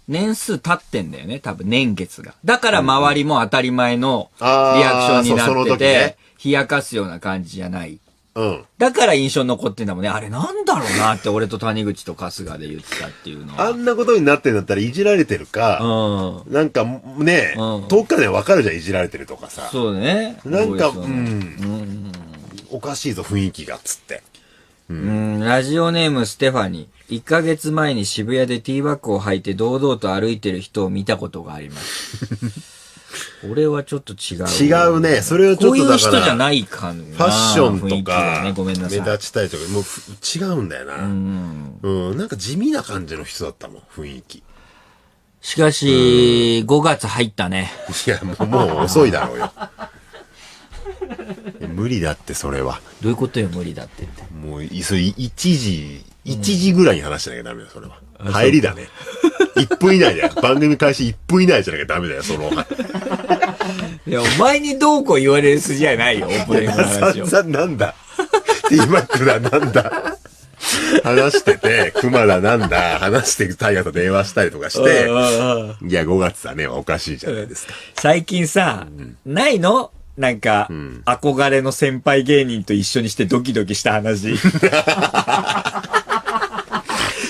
年数経ってんだよね、多分年月が。だから周りも当たり前のリアクションになってて、冷やかすような感じじゃない。だから印象に残ってんだもんね。あれなんだろうなって俺と谷口と春日で言ってたっていうのは。あんなことになってんだったらいじられてるか、なんかね、遠くからでわかるじゃん、いじられてるとかさ。そうね。なんか、おかしいぞ、雰囲気が、つって。ラジオネームステファニー。1ヶ月前に渋谷でティーバッグを履いて堂々と歩いてる人を見たことがあります。俺はちょっと違う。違うね。それはちょっとだから。こういう人じゃないかな。ファッションとか、ね、ごめんなさい。目立ちたいとか、もう違うんだよな。なんか地味な感じの人だったもん、雰囲気。しかし、5月入ったね。いや、もう遅いだろうよ。無理だってそれは。どういうことよ無理だってって。もう、それ1時ぐらいに話しなきゃダメだよ、それは。入りだね。1分以内だよ。番組開始1分以内じゃなきゃダメだよ、その。いや、お前にどうこう言われる筋じゃないよ、オープニングの話を。散々なんだ。ティーマックだ、なんだ。話してて、熊だなんだ、話してるタイガーと電話したりとかして、いや、5月だね、おかしいじゃないですか。最近さ、ないのなんか、憧れの先輩芸人と一緒にしてドキドキした話。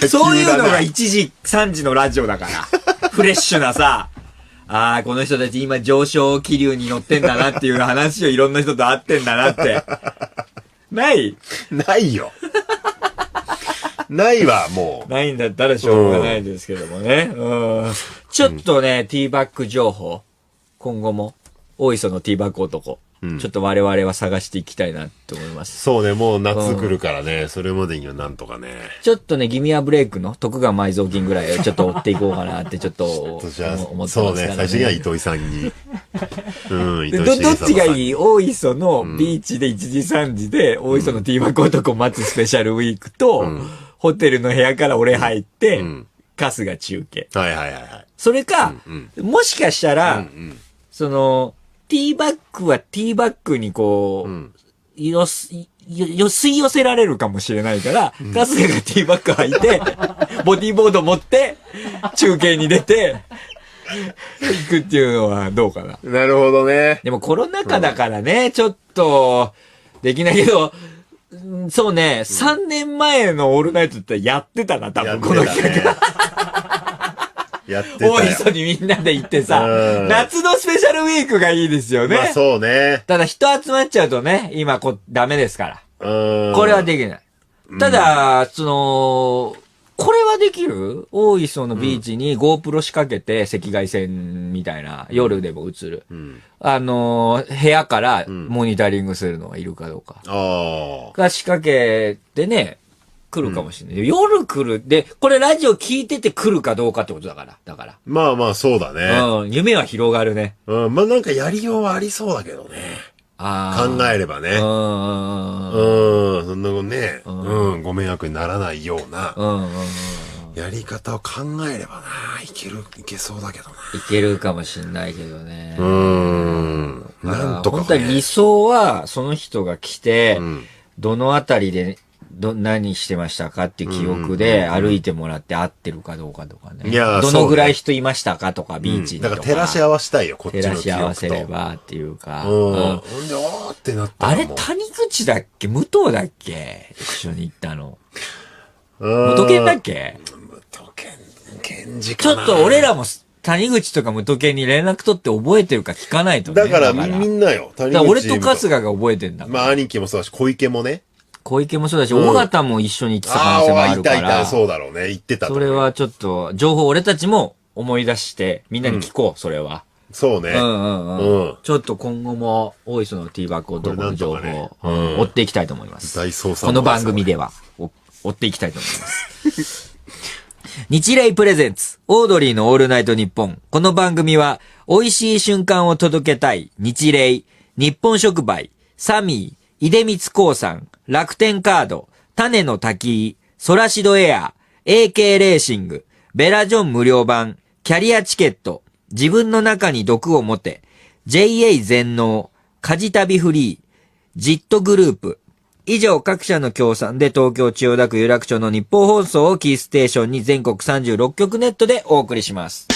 そういうのが1時、3時のラジオだから。フレッシュなさ、ああ、この人たち今上昇気流に乗ってんだなっていう話をいろんな人と会ってんだなって。ないよ。ないわ、もう。ないんだったらしょうがないですけどもね。ちょっとね、ティーバッグ情報、今後も、大磯のティーバッグ男、ちょっと我々は探していきたいなって思います。そうね、もう夏来るからね、それまでにはなんとかね。ちょっとね、ギミアブレイクの徳川埋蔵金ぐらいをちょっと追っていこうかなってちょっと思ってますからね。そうね、最初には糸井さんに。どっちがいい？大磯のビーチで1時3時で、大磯のティーバッグ男を待つスペシャルウィークと、ホテルの部屋から俺入って、春日中継。はい。それか、もしかしたら、その、ティーバッグはティーバッグにこう、吸い寄せられるかもしれないから、春日がティーバッグ履いて、ボディーボード持って、中継に出て、行くっていうのはどうかな。なるほどね。でもコロナ禍だからね、ちょっと、できないけど、そうね、3年前のオールナイトってやってたな、多分この企画。やってたよ。大磯にみんなで行ってさ、夏のスペシャルウィークがいいですよね。まあそうね。ただ人集まっちゃうとね、今ダメですから。これはできない。ただ、これはできる？大磯のビーチに GoPro 仕掛けて赤外線みたいな、夜でも映る。部屋からモニタリングするのがいるかどうか。が仕掛けてね、来るかもしれない。夜来る。で、これラジオ聞いてて来るかどうかってことだから。まあまあそうだね。夢は広がるね。まあなんかやりようはありそうだけどね。考えればね。そんなのね、ご迷惑にならないような、やり方を考えればな、いけそうだけどな。いけるかもしれないけどね。なんとかね。本当は理想は、その人が来て、どのあたりで、何してましたかっていう記憶で歩いてもらって合ってるかどうかとかね。どのぐらい人いましたかとか、ビーチにとか。だから照らし合わせたいよ、こっちの記憶と。照らし合わせればっていうか。ほんで、ってなったあれ、谷口だっけ武藤だっけ一緒に行ったの。武藤健だっけ武藤健二かな。ちょっと俺らも、谷口とか武藤健に連絡取って覚えてるか聞かないとね。だからみんなよ、谷口。俺と春日が覚えてんだ。まあ、兄貴もそうだし、小池もね。小池もそうだし、尾形も一緒に行ってた可能性もあるから。いた、そうだろうね。言ってた。それはちょっと、情報俺たちも思い出して、みんなに聞こう、それは。そうね。ちょっと今後も、大磯のティーバッグ男の情報、追っていきたいと思います。この番組では、追っていきたいと思います。日霊プレゼンツ、オードリーのオールナイトニッポン。この番組は、美味しい瞬間を届けたい、日霊、日本触媒、サミー、出光興産、楽天カード、種の滝、ソラシドエア、AK レーシング、ベラジョン無料版、キャリアチケット、自分の中に毒を持て、JA 全農、カジ旅フリー、ジットグループ、以上各社の協賛で東京千代田区有楽町の日本放送をキーステーションに全国36局ネットでお送りします。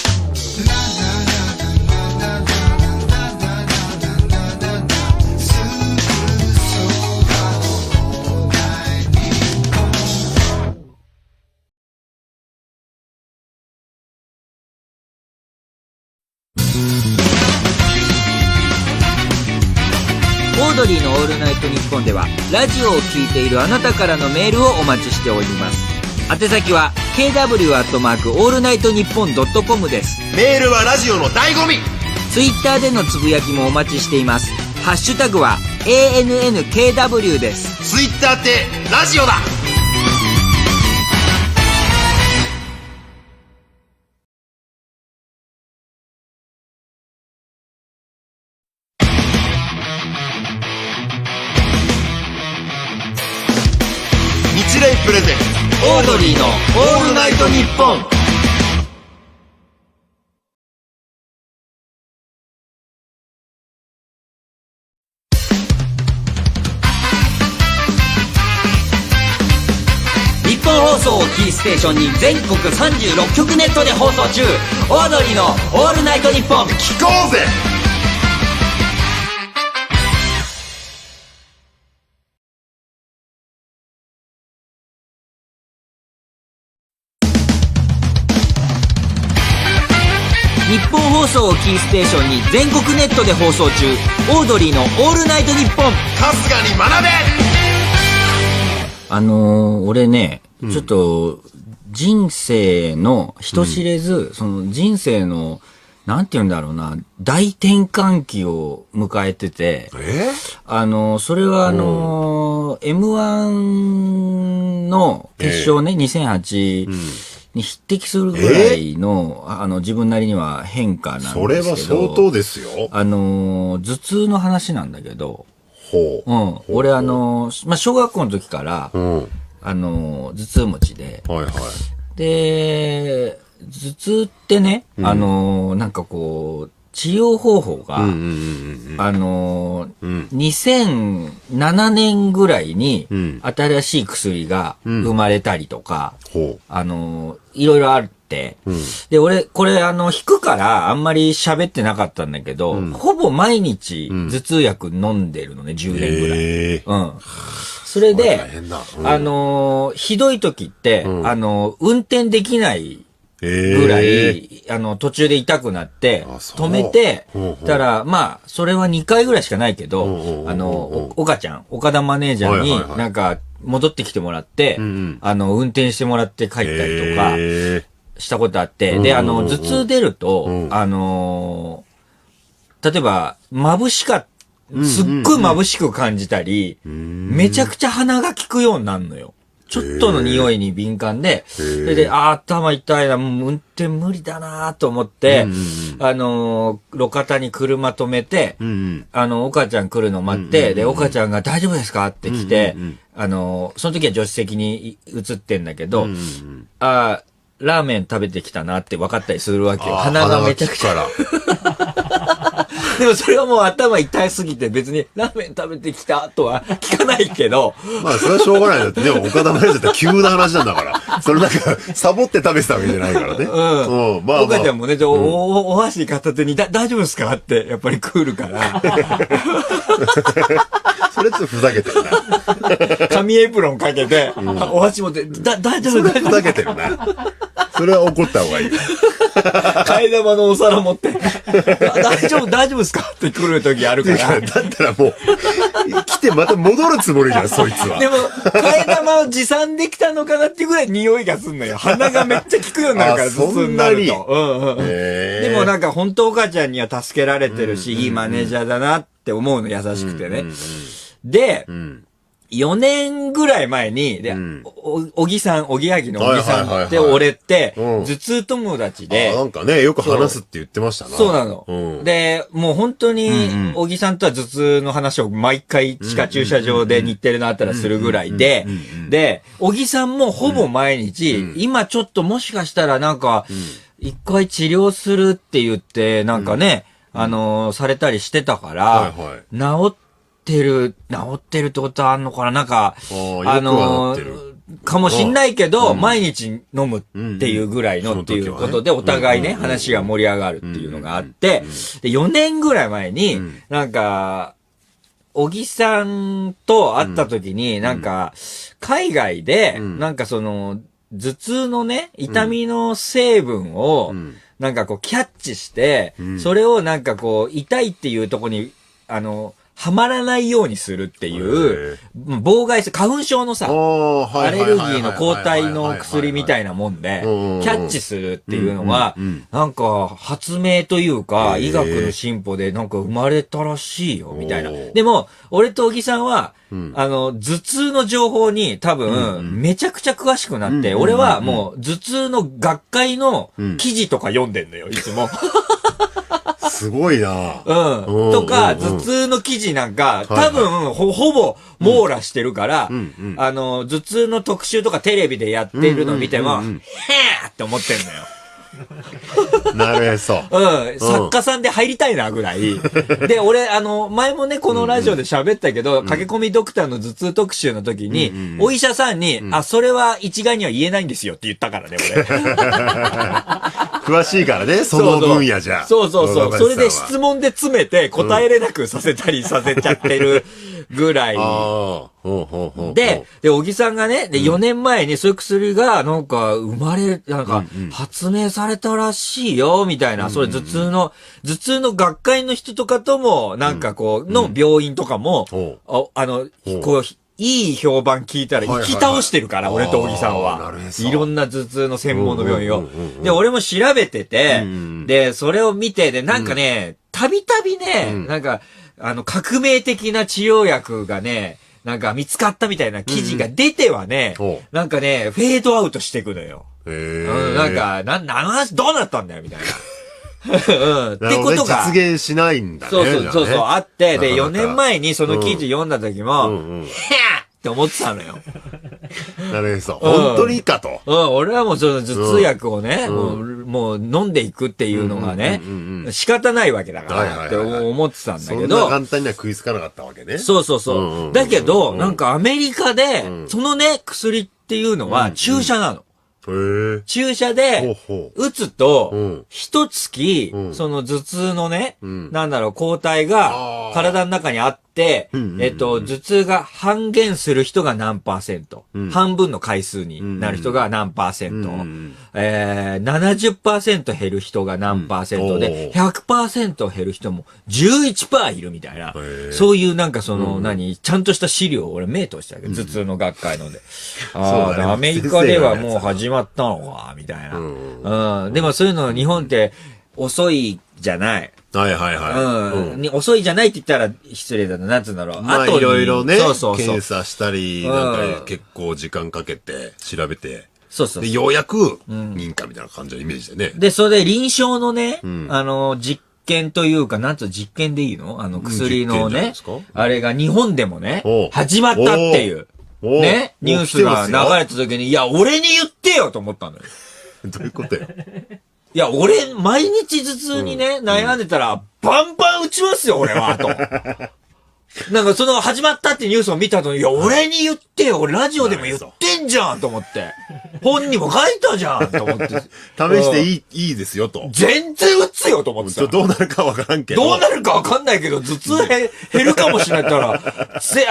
オードリーのオールナイトニッポンではラジオを聞いているあなたからのメールをお待ちしております。宛先は kw@allnightnippon.com です。メールはラジオの醍醐味。ツイッターでのつぶやきもお待ちしています。ハッシュタグは ANNKW です。ツイッターってラジオだ。シレイプレゼンツオードリーのオールナイトニッポン。日本放送をキーステーションに全国36局ネットで放送中、オードリーのオールナイトニッポン。聞こうぜ。日本放送をキーステーションに全国ネットで放送中、オードリーのオールナイトニッポン。春日に学べ。俺ね、ちょっと人生の人知れず、その人生のなんて言うんだろうな、大転換期を迎えてて、それはM1 の決勝ね、2008に匹敵するぐらいの、自分なりには変化なんですけど。それは相当ですよ。頭痛の話なんだけど、俺小学校の時から、頭痛持ちで、で、頭痛ってね、なんかこう、治療方法が、2007年ぐらいに、新しい薬が生まれたりとか、いろいろあって、で、俺、これ引くからあんまり喋ってなかったんだけど、ほぼ毎日頭痛薬飲んでるのね、10年ぐらい。それで、ひどい時って、運転できないぐらい、途中で痛くなって、止めて、たら、まあ、それは2回ぐらいしかないけど、岡田マネージャーになんか、戻ってきてもらって、運転してもらって帰ったりとか、したことあって、で、頭痛出ると、例えば、すっごい眩しく感じたり、めちゃくちゃ鼻が効くようになるのよ。ちょっとの匂いに敏感で、で、頭痛いな、もう運転無理だなと思って、路肩に車止めて、岡ちゃん来るの待って、で、岡ちゃんが大丈夫ですかって来て、その時は助手席に移ってんだけど、ラーメン食べてきたなって分かったりするわけよ。鼻がめちゃくちゃ。でもそれはもう頭痛いすぎて別にラーメン食べてきたとは聞かないけど。まあそれはしょうがないだって。でも岡田マネージャーって急な話なんだから。それなんかサボって食べてたわけじゃないからね。まあ岡ちゃんもね、お箸片手に大丈夫ですかってやっぱり来るから。それちょっとふざけてるな。紙エプロンかけて、お箸持って、大丈夫それふざけてるな。それは怒った方がいい。替え玉のお皿持って、大丈夫ですかって来る時あるから。だったらもう、来てまた戻るつもりじゃん、そいつは。でも、替え玉を持参できたのかなっていうぐらい匂いがすんのよ。鼻がめっちゃ効くようになるから、頭痛になると。でもなんか本当お母ちゃんには助けられてるし、いいマネージャーだなって思うの、優しくてね。で、4年ぐらい前に、で、おぎやぎのおぎさんって俺って、頭痛友達で。なんかね、よく話すって言ってましたな。そうなの。で、もう本当に、おぎさんとは頭痛の話を毎回地下駐車場で日テレのあったらするぐらいで、で、おぎさんもほぼ毎日、今ちょっともしかしたらなんか、一回治療するって言って、なんかね、されたりしてたから、治ってるってことはあんのかな、なんか、かもしんないけど、毎日飲むっていうぐらいのっていうことで、お互いね、話が盛り上がるっていうのがあって、で、4年ぐらい前に、なんか、小木さんと会った時に、なんか、海外で、なんかその、頭痛のね、痛みの成分を、なんかこう、キャッチして、それをなんかこう、痛いっていうとこに、はまらないようにするっていう、妨害する、花粉症のさ、アレルギーの抗体の薬みたいなもんで、キャッチするっていうのは、なんか発明というか、医学の進歩でなんか生まれたらしいよ、みたいな。でも、俺と小木さんは、頭痛の情報に多分、めちゃくちゃ詳しくなって、俺はもう頭痛の学会の記事とか読んでんのよ、いつも。すごいな。うん。とか、頭痛の記事なんか、多分、ほぼ網羅してるから、頭痛の特集とかテレビでやってるのを見ても、へーって思ってんのよ。なるへそ。作家さんで入りたいな、ぐらい。で、俺、前もね、このラジオで喋ったけど、駆け込みドクターの頭痛特集の時に、お医者さんに、それは一概には言えないんですよって言ったからね、俺。詳しいからね、その分野じゃ。そう。それで質問で詰めて答えれなくさせたりさせちゃってるぐらい。で、小木さんがね、で、4年前にそういう薬が、なんか、発明されたらしいよ、みたいな、それ頭痛の学会の人とかとも、なんかこう、の病院とかも、こう、いい評判聞いたら行き倒してるから、俺と小木さんは。いろんな頭痛の専門の病院を。で、俺も調べてて、で、それを見て、で、なんかね、たびたびね、なんか、革命的な治療薬がね、なんか見つかったみたいな記事が出てはね、なんかね、フェードアウトしていくのよ。なんか、どうなったんだよ、みたいな。ってことが。実現しないんだね。そう、あって、で、4年前にその記事読んだ時も、って思ってたのよ。なるほど。本当にかと。俺はもうその頭痛薬をね、もう飲んでいくっていうのがね、仕方ないわけだからって思ってたんだけど。そんな簡単には食いつかなかったわけね。そう。だけど、なんかアメリカで、そのね、薬っていうのは注射なの。注射で、打つと、一月、その頭痛のね、抗体が体の中にあって、頭痛が半減する人が何%、半分の回数になる人が何%、70% 減る人が何%で、100% 減る人も11%いるみたいな、そういうなんかその、ちゃんとした資料を俺目通したわけ、頭痛の学会ので。アメリカではもう始まったのか、みたいな。でもそういうの日本って遅いじゃない。遅いじゃないって言ったら失礼だな。なんつうんだろう。あといろいろね、検査したり、なんか結構時間かけて調べて。で、ようやく認可みたいな感じのイメージでね。で、それで臨床のね、実験というか、なんつう実験でいいの薬のね、あれが日本でもね、始まったっていう。ね、ニュースが流れた時に、いや、俺に言ってよと思ったのよ。どういうことよ。いや、俺、毎日頭痛にね、悩んでたら、バンバン打ちますよ、俺は、と。なんか、始まったってニュースを見た後に、いや、俺に言ってよ、俺ラジオでも言ってんじゃん、と思って。本にも書いたじゃん、と思って。試していいですよ、と。全然打つよ、と思ってた。どうなるかわからんけど。どうなるかわかんないけど、頭痛減るかもしれないったら、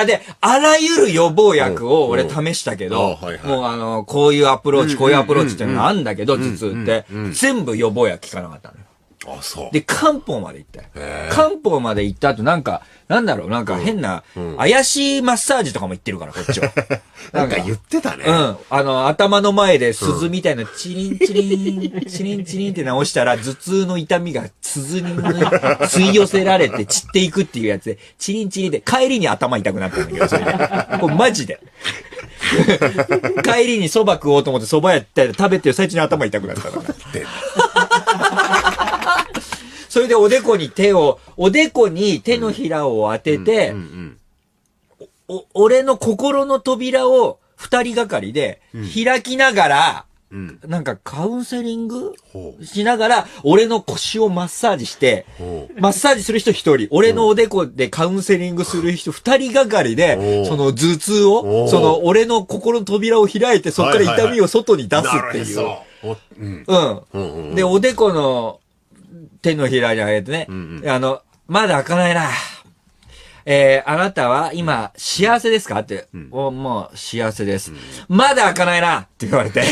で、あらゆる予防薬を俺試したけど、もうこういうアプローチ、こういうアプローチっていうのがあるんだけど、頭痛って、全部予防薬効かなかったのよ。で、漢方まで行ったよ。漢方まで行った後、なんか変な、怪しいマッサージとかも行ってるから、こっちは。なんか言ってたね。頭の前で鈴みたいなチリンチリン、チリンチリンって直したら、頭痛の痛みが鈴に吸い寄せられて散っていくっていうやつで、チリンチリンで帰りに頭痛くなったんだけど、それで。これマジで。帰りに蕎麦食おうと思って蕎麦やって食べてる最中に頭痛くなったから。それでおでこに手のひらを当てて、俺の心の扉を二人がかりで開きながら、なんかカウンセリングしながら、俺の腰をマッサージして、マッサージする人一人、俺のおでこでカウンセリングする人二人がかりで、その頭痛を、俺の心の扉を開いて、そこから痛みを外に出すっていう。で、おでこの手のひらに上げてね、まだ開かないな。あなたは今幸せですかって、もう幸せです。まだ開かないなって言われて。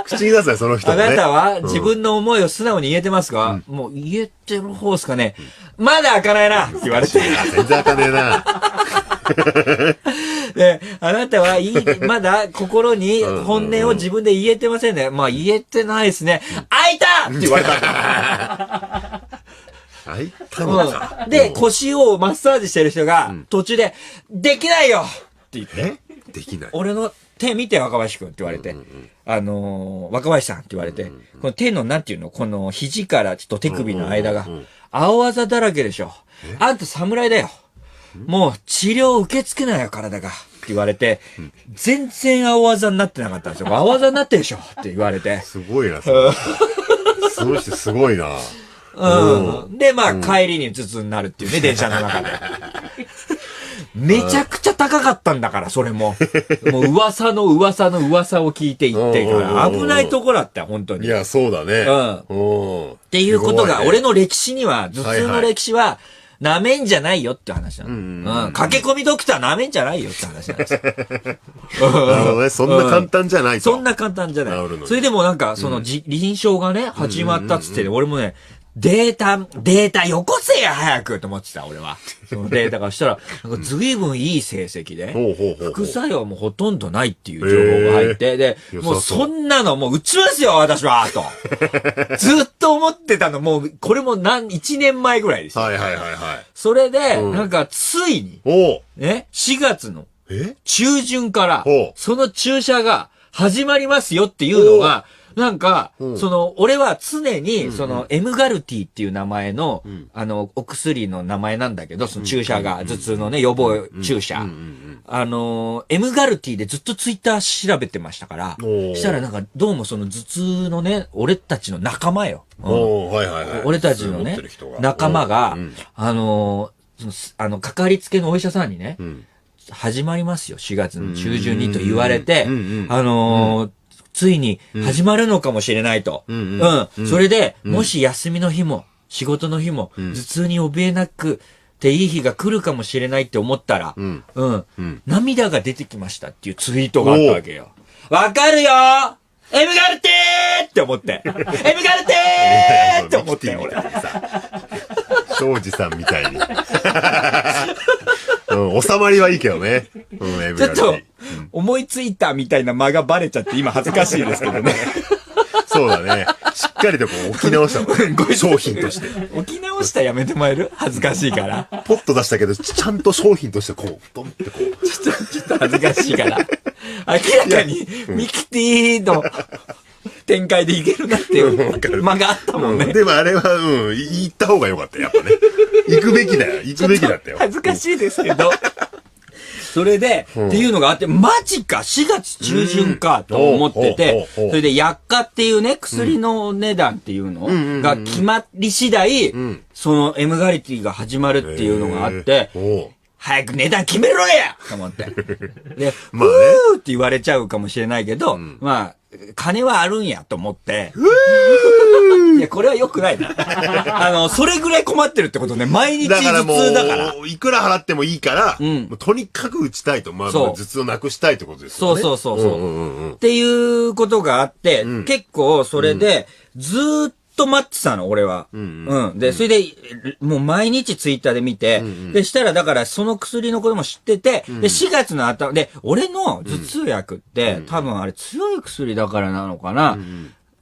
口に出せよ、その人ね。あなたは自分の思いを素直に言えてますか、もう言えてる方ですかね。まだ開かないなって言われて。全然開かねえな。で、あなたはまだ心に本音を自分で言えてませんね。まあ言えてないですね。開いたって言われた。開いたのか。で、腰をマッサージしてる人が途中で、できないよって言って。できない。俺の手見て若林くんって言われて、若林さんって言われて、この手のなんていうの、この肘からちょっと手首の間が、青あざだらけでしょ。あんた侍だよ。もう治療受け付けないよ、体が。って言われて、全然青あざになってなかったんですよ。青あざになってるでしょって言われて。すごいな、その人すごいな。で、まあ、帰りに頭痛になるっていうね、電車の中で。めちゃくちゃ高かったんだから、それも。もう噂の噂を聞いて行ってから、危ないとこだったよ、本当に。いや、そうだね。っていうことが、俺の歴史には、頭痛の歴史は、舐めんじゃないよって話なの。駆け込みドクター舐めんじゃないよって話なんですよ。なるほどね。そんな簡単じゃないと。そんな簡単じゃない。それでもなんか、その臨床がね、始まったっつって、俺もね、データよこせや早くと思ってた、俺は。そのデータがしたら、随分いい成績で、副作用もほとんどないっていう情報が入って、で、もうそんなのもう打ちますよ、私はと。ずっと思ってたの、もう、これも1年前ぐらいですよ。それで、なんか、ついに、4月の中旬から、その注射が始まりますよっていうのが、なんか、俺は常に、エムガルティっていう名前の、お薬の名前なんだけど、その注射が、頭痛のね、予防注射。エムガルティでずっとツイッター調べてましたから、したらなんか、どうもその頭痛のね、俺たちの仲間よ。俺たちのね、仲間が、かかりつけのお医者さんにね、始まりますよ、4月の中旬にと言われて、ついに始まるのかもしれないと。それで、もし休みの日も、仕事の日も、頭痛に怯えなくていい日が来るかもしれないって思ったら、涙が出てきましたっていうツイートがあったわけよ。わかるよエムガルテーって思って。エムガルテーって思って。庄司さんみたいに。収まりはいいけどね。ちょっと、思いついたみたいな間がバレちゃって今恥ずかしいですけどね。そうだね。しっかりとこう置き直したもん。商品として。置き直したらやめてもらえる恥ずかしいから。ポッと出したけど、ちゃんと商品としてこう、ドンってこう。ちょっと恥ずかしいから。明らかに、ミキティの展開でいけるなっていう間があったもんね。でもあれは、言った方がよかった、やっぱね。行くべきだよ。行くべきだったよ。恥ずかしいですけど。それで、っていうのがあって、マジか !4 月中旬かと思ってて、それで薬価っていうね、薬の値段っていうのが決まり次第、そのエムガリティが始まるっていうのがあって、早く値段決めろやと思って。で、まあね、ふーって言われちゃうかもしれないけど、まあ、金はあるんやと思って、いや、これは良くないな。それぐらい困ってるってことね。毎日頭痛だから。いくら払ってもいいから、とにかく打ちたいと。まあ、頭痛をなくしたいってことですよね。そう。っていうことがあって、結構それで、ずーっと待ってたの、俺は。で、それで、もう毎日ツイッターで見て、で、したらだからその薬のことも知ってて、で、4月の頭で、俺の頭痛薬って、多分あれ強い薬だからなのかな。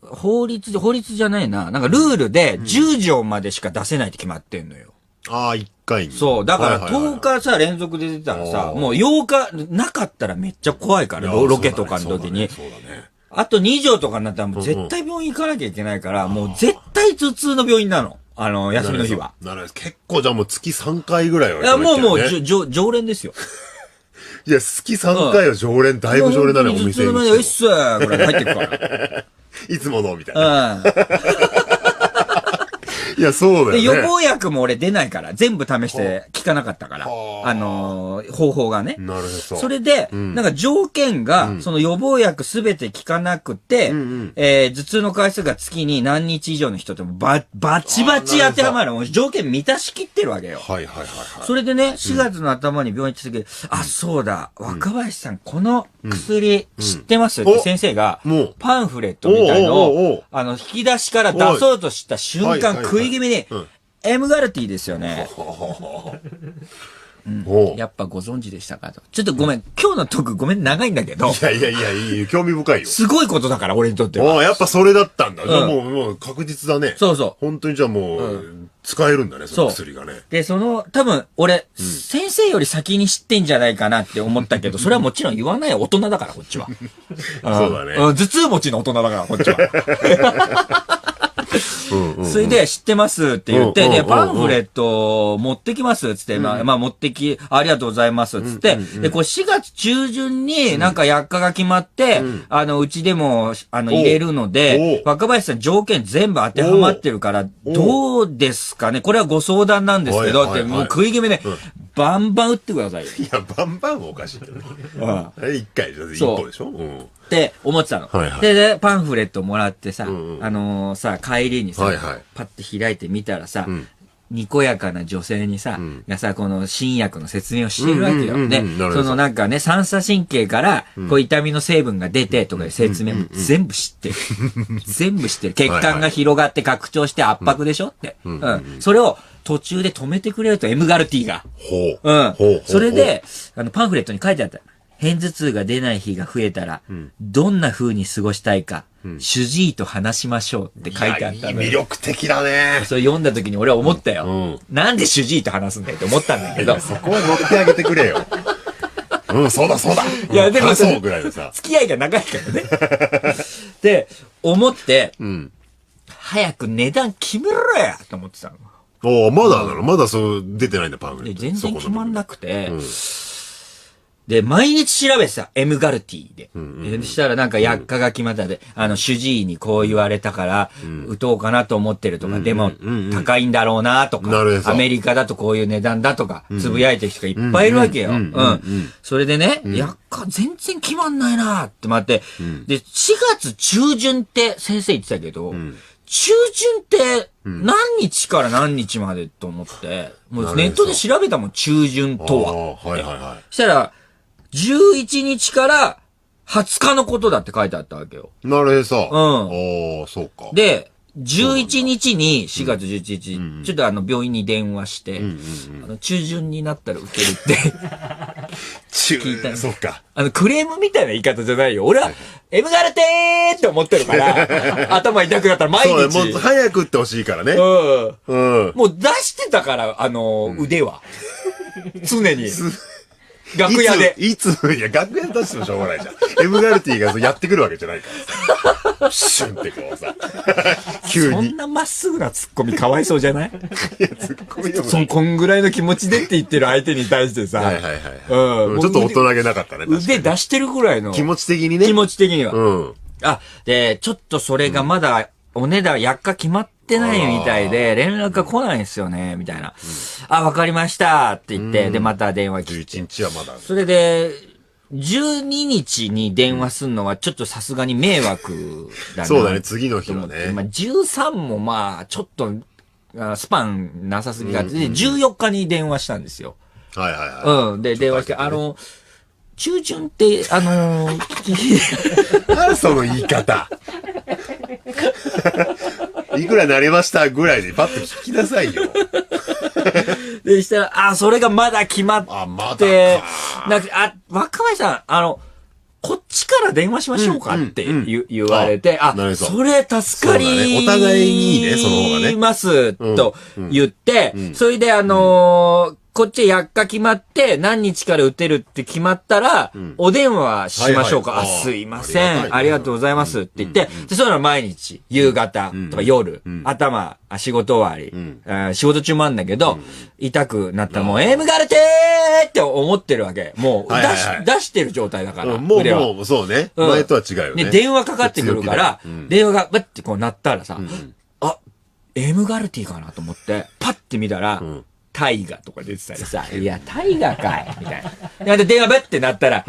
法律じゃないな。なんかルールで10錠までしか出せないって決まってんのよ。ああ、1回に。そう。だから10日さ、連続で出てたらさ、もう8日なかったらめっちゃ怖いから、ロケとかの時に。そうだね。あと2錠とかになったらもう絶対病院行かなきゃいけないから、もう絶対頭痛の病院なの。休みの日は。結構じゃあもう月3回ぐらいは。いや、もう常連ですよ。いや、月3回は常連、だいぶ常連だね、お店に。頭痛の前で、うっすーぐらい入ってくから。いつものみたいな。いや、そうだよね。で、予防薬も俺出ないから、全部試して効かなかったから。方法がね。なるほど。それで、なんか条件が、その予防薬すべて効かなくて、頭痛の回数が月に何日以上の人ってもバチバチ当てはまる。条件満たしきってるわけよ。それでね、4月の頭に病院行った時、あ、そうだ、若林さん、この薬知ってますって先生が、パンフレットみたいのを、引き出しから出そうとした瞬間、食い気味に、エムガルティですよね。やっぱご存知でしたかと。ちょっとごめん、今日のトークごめん、長いんだけど。いやいやいや、いい、興味深いよ。すごいことだから、俺にとっては。ああ、やっぱそれだったんだ。じゃあもう確実だね。そうそう。本当にじゃあもう、使えるんだね、その薬がね。で、多分、俺、先生より先に知ってんじゃないかなって思ったけど、それはもちろん言わない大人だから、こっちは。そうだね。頭痛持ちの大人だから、こっちは。それで、知ってますって言って、で、パンフレットを持ってきますっつって、まあ、持ってき、ありがとうございますっつって、で、これ4月中旬になんか薬価が決まって、うちでも、入れるので、若林さん条件全部当てはまってるから、どうですかねこれはご相談なんですけど、って、もう食い気味で、バンバン打ってくださいよ。いや、バンバンもおかしいけどね。1回じゃ1個でしょって思ってたの。で、パンフレットもらってさ、帰りにさ、パッて開いてみたらさ、にこやかな女性にさ、がさ、この新薬の説明をしてるわけよ。で、そのなんかね、三叉神経から、こう痛みの成分が出てとかいう説明も全部知ってる。全部知ってる。血管が広がって拡張して圧迫でしょって。それを途中で止めてくれると、エムガルティが。それで、パンフレットに書いてあった。片頭痛が出ない日が増えたら、どんな風に過ごしたいか、主治医と話しましょうって書いてあったの。魅力的だね。それ読んだ時に俺は思ったよ。なんで主治医と話すんだよって思ったんだけど。そこは乗ってあげてくれよ。そうだそうだ。いや、でもそうぐらいでさ。付き合いが長いからね。で、思って、早く値段決めろやと思ってたの。まだそう出てないんだ、パンフレット。全然決まんなくて、で、毎日調べてた、エムガルティで。そしたらなんか薬価が決まったで、主治医にこう言われたから、打とうかなと思ってるとか、でも、高いんだろうなとか、アメリカだとこういう値段だとか、つぶやいてる人がいっぱいいるわけよ。それでね、薬価全然決まんないなって待って、で、4月中旬って先生言ってたけど、中旬って何日から何日までと思って、もうネットで調べたもん、中旬とは。したら、11日から20日のことだって書いてあったわけよ。なるへそ。そうか。で、11日に、4月11日、ちょっと病院に電話して、中旬になったら受けるって聞いた。そうか。クレームみたいな言い方じゃないよ。俺は、エムガルテーって思ってるから、頭痛くなったら毎日。もう早く打ってほしいからね。もう出してたから、腕は。常に。楽屋で。いや、楽屋で出してもしょうがないじゃん。エムガルティがやってくるわけじゃないからさ。シュンってこうさ。急に。そんなまっすぐなツッコミかわいそうじゃない？いや、ツッコミでもこんぐらいの気持ちでって言ってる相手に対してさ。ちょっと大人げなかったね。腕出してるぐらいの。気持ち的にね。気持ち的には。で、ちょっとそれがまだ、お値段、薬価決まってないみたいで、連絡が来ないんですよね、みたいな。わかりましたって言って、で、また電話来て。11日はまだ。それで、12日に電話すんのはちょっとさすがに迷惑だな。そうだね、次の日はね。13もまあ、ちょっと、スパンなさすぎがあって、14日に電話したんですよ。で、電話して、中旬って、何その言い方。いくらなりましたぐらいでパッと聞きなさいよ。で、したら、それがまだ決まって、若林さん、こっちから電話しましょうかって言われて、それ助かりお互いにいいね、その方がね。ます、と言って、それでこっち薬価決まって何日から打てるって決まったら、お電話しましょうか。すいません。ありがとうございますって言って、で、そういうの毎日、夕方とか夜、仕事終わり、仕事中もあるんだけど、痛くなったらもう、エムガルテーって思ってるわけ。もう、出してる状態だから。もう、そうね。前とは違うよね。で、電話かかってくるから、電話がバッてこう鳴ったらさ、エムガルティかなと思って、パッて見たら、タイガとか出てたりさ、いや、タイガかいみたいな。で、電話バッてなったら、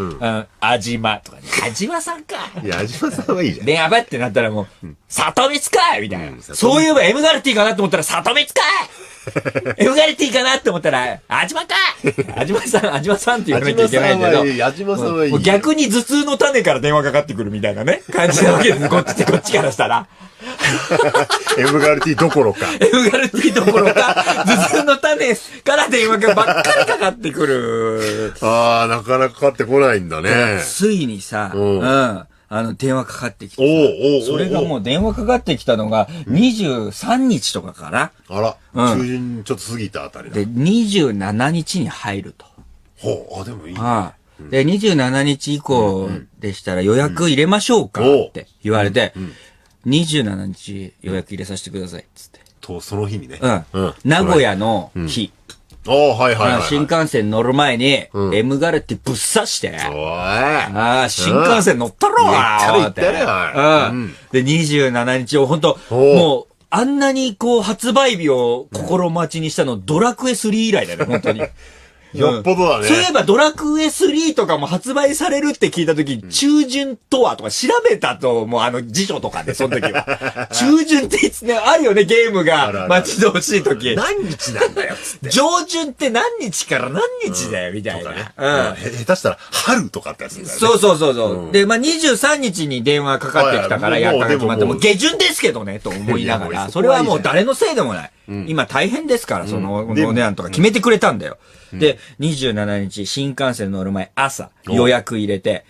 アジマとかね、アジマさんかいや、アジマさんはいいじゃん。電話バッてなったらもう、里光かいみたいな。そういえばエムガルティかなって思ったら、里光かいエムガルティかなって思ったら、アジマかいアジマさんって言わなきゃいけないんだけど、アジマさんはいい。逆に頭痛の種から電話かかってくるみたいなね、感じなわけです。こっちからしたら。M ガルティどころか。M ガルティどころか、頭痛の種から電話がばっかりかかってくる。ああ、なかなかかかってこないんだね。ついにさ、電話かかってきておうそれがもう電話かかってきたのが23日とかかな。あら、中旬ちょっと過ぎたあたりだ。で、27日に入ると。ほう、でもいいね。で、27日以降でしたら予約入れましょうかって言われて、27日予約入れさせてくださいっつって。と、その日にね。名古屋の日。新幹線乗る前に、M ガルティぶっ刺して、新幹線乗ったろーって。で、27日を本当もう、あんなにこう、発売日を心待ちにしたの、ドラクエ3以来だよね、本当に。よっぽどだね。そういえばドラクエ3とかも発売されるって聞いたとき、中旬とはとか調べたと、もう辞書とかで、その時は。中旬っていつね、あるよね、ゲームが待ち遠しい時。何日なんだよ、つって。上旬って何日から何日だよ、みたいな。下手したら、春とかってやつだよね。そう。で、23日に電話かかってきたから、やったが決まって、もう下旬ですけどね、と思いながら、それはもう誰のせいでもない。今大変ですから、その、お値段とか決めてくれたんだよ。で、27日、新幹線乗る前、朝、予約入れて、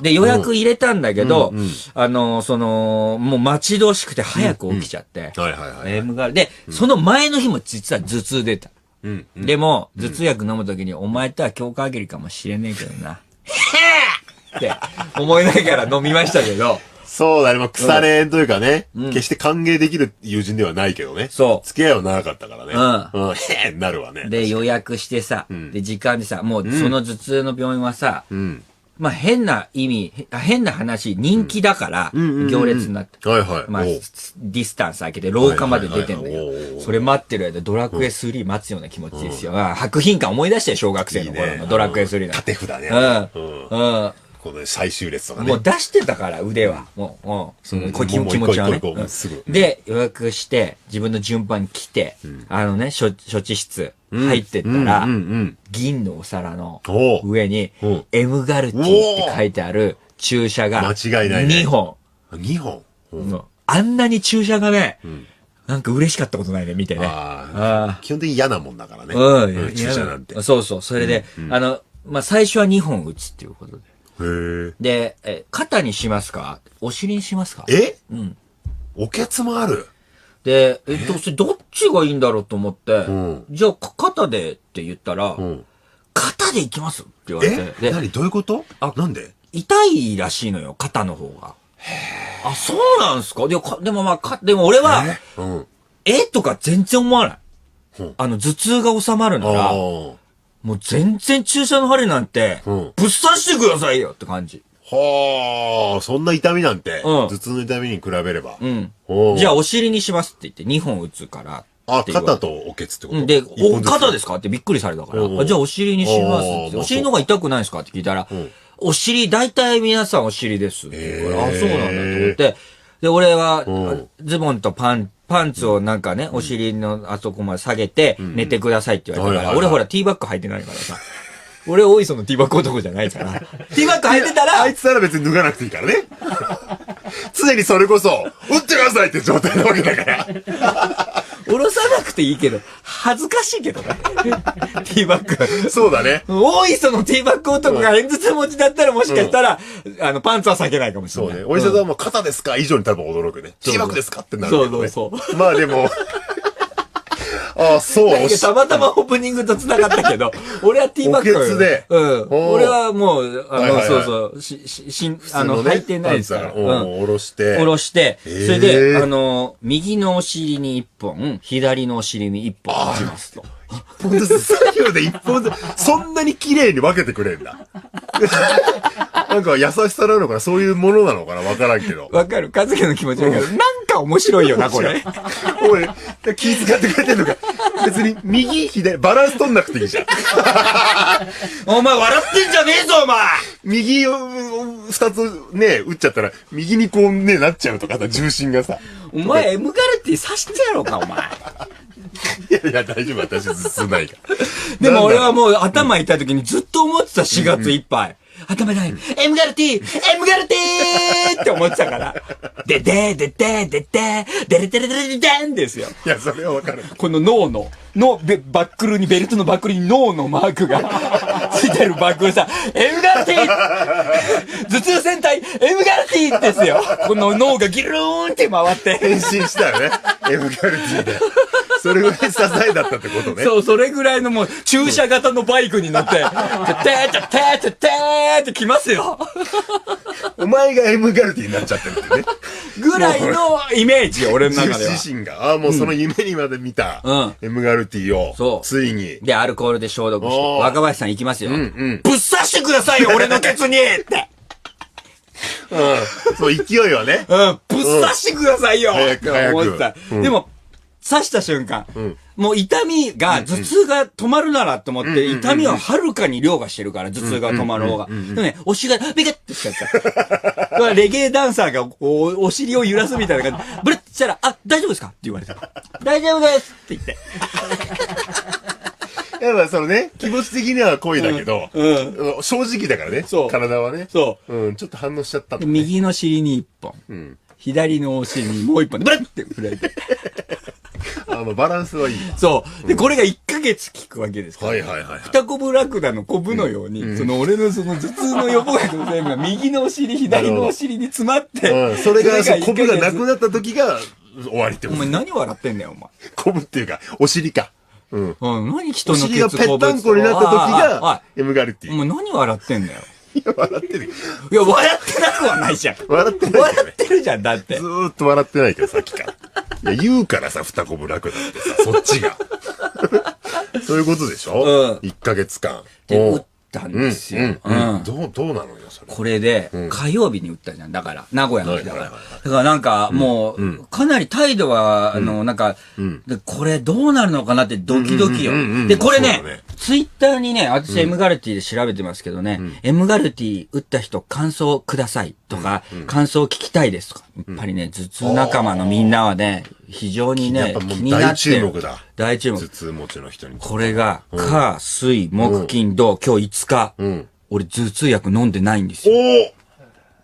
で、予約入れたんだけど、もう待ち遠しくて早く起きちゃって、で、その前の日も実は頭痛出た。でも、頭痛薬飲むときに、お前とは今日限りかもしれねえけどな。って思いながら飲みましたけど、そうだね。まあ、腐れというかね、決して歓迎できる友人ではないけどね。そう。付き合いは長かったからね。なるわね。で、予約してさ、で、時間でさ、もうその頭痛の病院はさ、まあ、変な話、人気だから、行列になって。まあ、ディスタンス空けて廊下まで出てんだよ。それ待ってる間、ドラクエ3待つような気持ちですよ。博品館思い出して小学生の頃のドラクエ3の。縦札ね。この最終列とかね。もう出してたから、腕は。もう、その気持ちはね。で、予約して、自分の順番に来て、処置室入ってったら、銀のお皿の上に、M ガルティって書いてある注射が、2本。2本あんなに注射がね、なんか嬉しかったことないね、見てね。基本的に嫌なもんだからね。注射なんて。そう。それで、まあ、最初は2本打つっていうことで。で、肩にしますか？お尻にしますか？おけつもある。で、それどっちがいいんだろうと思って、じゃあ、肩でって言ったら、肩でいきますって言われて。何どういうこと？なんで？痛いらしいのよ、肩の方が。あ、そうなんすか？でもまあ、でも俺は、とか全然思わない。頭痛が収まるなら、もう全然注射の針なんて、ぶっ刺してくださいよって感じ。はあ、そんな痛みなんて、頭痛の痛みに比べれば。じゃあお尻にしますって言って2本打つから。肩とおけつってこと？で、肩ですかってびっくりされたから。じゃあお尻にしますって。お尻の方が痛くないですかって聞いたら、お尻、大体皆さんお尻ですって言うから、そうなんだと思って。で、俺は、ズボンとパンツをなんかね、お尻のあそこまで下げて、寝てくださいって言われたから、俺ほらティーバッグ履いてないからさ。俺大磯のティーバッグ男じゃないから。ティーバッグ履いてたら、あいつなら別に脱がなくていいからね。常にそれこそ、打ってくださいって状態なわけだから。下ろさなくていいけど、恥ずかしいけどね。ティーバッグ。そうだね。大磯のティーバッグ男が片頭痛持ちだったらもしかしたら、パンツは避けないかもしれない。そうね。お医者さんも肩ですか以上に多分驚くね。ティーバッグですかってなるけどね。そう。まあでも、そう。たまたまオープニングと繋がったけど、俺はティーバッグ。おけつで。俺はもう、履いてないですから。下ろして。下ろして、それで、右のお尻に1本、左のお尻に1本打ちますと。1本ずつ、左右で1本ずつ、そんなに綺麗に分けてくれんだ。なんか優しさなのかな、そういうものなのかな、わからんけど。わかる。和樹の気持ちわかる。なんか面白いよな、これ。おい、気遣ってくれてんのか。別に、右、左、バランス取んなくていいじゃん。お前笑ってんじゃねえぞ、お前右を、2つね、打っちゃったら、右にこうね、なっちゃうとかさ、重心がさ。お前、M ガルティ刺してやろうか、お前。いや、大丈夫、私、頭痛ないから。でも俺はもう頭痛い時にずっと思ってた4月いっぱい。頭痛い、エムガルティって思ってたから。でれれんですよ。いや、それはわかる。この脳のバックルに、ベルトのバックルに脳のマークがついてるバックルさ、エムガルティ頭痛戦隊、エムガルティですよ。この脳がギルーンって回って。変身したよね。エムガルティで。それぐらい支えだったってことね。そう、それぐらいのもう、駐車型のバイクに乗って、てーって来ますよ。お前がエムガルティになっちゃってるってね。ぐらいのイメージよ、俺の中では。自身が、もうその夢にまで見た、エムガルティを、ついに。で、アルコールで消毒して、若林さん行きますよ。ぶっ刺してくださいよ、俺のケツにって。そう、勢いはね。ぶっ刺してくださいよって思ってた。でも、刺した瞬間、もう痛みが、頭痛が止まるならと思って、痛みははるかに凌駕してるから、頭痛が止まる方が。でもね、お尻がビカッてしちゃった。レゲエダンサーがお尻を揺らすみたいな感じで、ブルッてしたら、大丈夫ですかって言われた。大丈夫ですって言って。やっぱそのね、気持ち的には恋だけど、正直だからね、体はね。そう。ちょっと反応しちゃった。右の尻に一本。左のお尻にもう一本で、ブルッて振られて。バランスはいい。そう。で、これが1ヶ月効くわけですから。二コブラクダのコブのように、俺のその頭痛の予防薬の成分が右のお尻、左のお尻に詰まって、それが、コブがなくなった時が終わりってこと。お前何笑ってんだよ、お前。コブっていうか、お尻か。何人のケツお尻がぺったんこになった時が、エムガルティ。お前何笑ってんだよ。いや、笑ってる。いや、笑ってなくはないじゃん。笑ってない。笑ってるじゃん、だって。ずーっと笑ってないけど、さっきから。いや、言うからさ、二コブラクダってさ、そっちが。そういうことでしょ ?1 ヶ月間。で、打ったんですよ。どうなのよ、それ。これで、火曜日に打ったじゃん。だから、名古屋の日だから。だからなんか、もう、かなり態度は、なんか、これどうなるのかなってドキドキよ。で、これね、ツイッターにね、私エムガルティで調べてますけどね、エムガルティ打った人感想くださいとか、感想聞きたいですとか。やっぱりね、頭痛仲間のみんなはね、非常にね、気になってる。大注目だ。大注目。頭痛持ちの人に。これが、火、水、木、金、土、今日5日。俺頭痛薬飲んでないんですよ。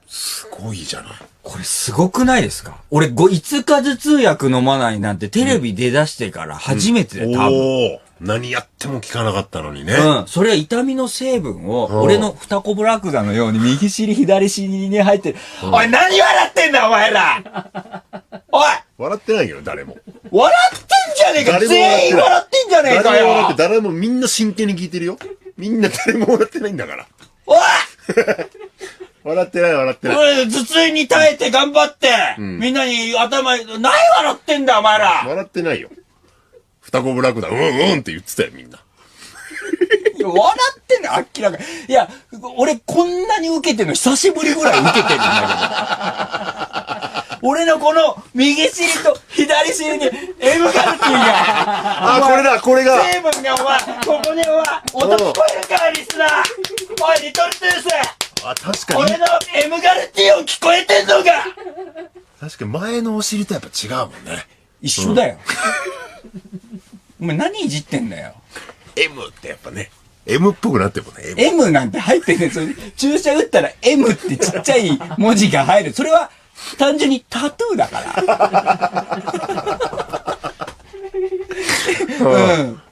すごいじゃない。これすごくないですか？俺5日頭痛薬飲まないなんてテレビ出だしてから初めてで、多分。何やっても効かなかったのにね。それは痛みの成分を、俺の二コブラクダのように右尻左尻に入ってる。おい、何笑ってんだお前らおい笑ってないよ、誰も。笑ってんじゃねえか全員笑ってんじゃねえかよ誰もみんな真剣に聞いてるよ。みんな誰も笑ってないんだから。おい笑ってない、笑ってない。俺、頭痛に耐えて頑張って、みんなに頭、何笑ってんだお前ら笑ってないよ。双子ブラックだ、って言ってたよ、みんな。いや、笑ってんの明らかに。いや、俺こんなに受けてんの久しぶりぐらい受けてるんだけど。俺のこの右尻と左尻にエムガルティが。これが。成分がお前、ここにお前、音聞こえるか、リスナー。おい、リトルトゥース。確かに。俺のエムガルティを聞こえてんのか。確かに前のお尻とやっぱ違うもんね。一緒だよ。お前何いじってんだよ。M ってやっぱね、M っぽくなってるもんね。M なんて入ってね、それ注射打ったら M ってちっちゃい文字が入る。それは単純にタトゥーだか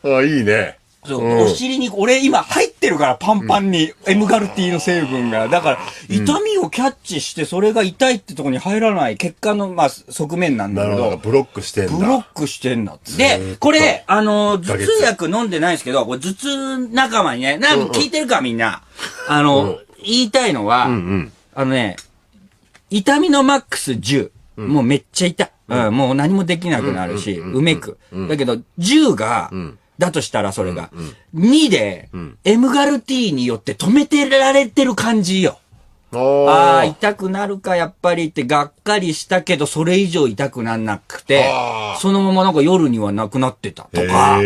ら。いいね。そう、お尻に、俺今入ってるからパンパンに、エムガルティの成分が。だから、痛みをキャッチして、それが痛いってとこに入らない血管の、側面なんだけど。ブロックしてんだ。ブロックしてんだって。で、これ、頭痛薬飲んでないんですけど、これ頭痛仲間にね、なんか聞いてるかみんな。言いたいのは、痛みのマックス10。もうめっちゃ痛い。もう何もできなくなるし、うめく。だけど、10が、だとしたらそれが、2で、エムガルティによって止めてられてる感じよ。ああ、痛くなるか、やっぱりってがっかりしたけど、それ以上痛くなんなくて、そのままなんか夜にはなくなってたとか、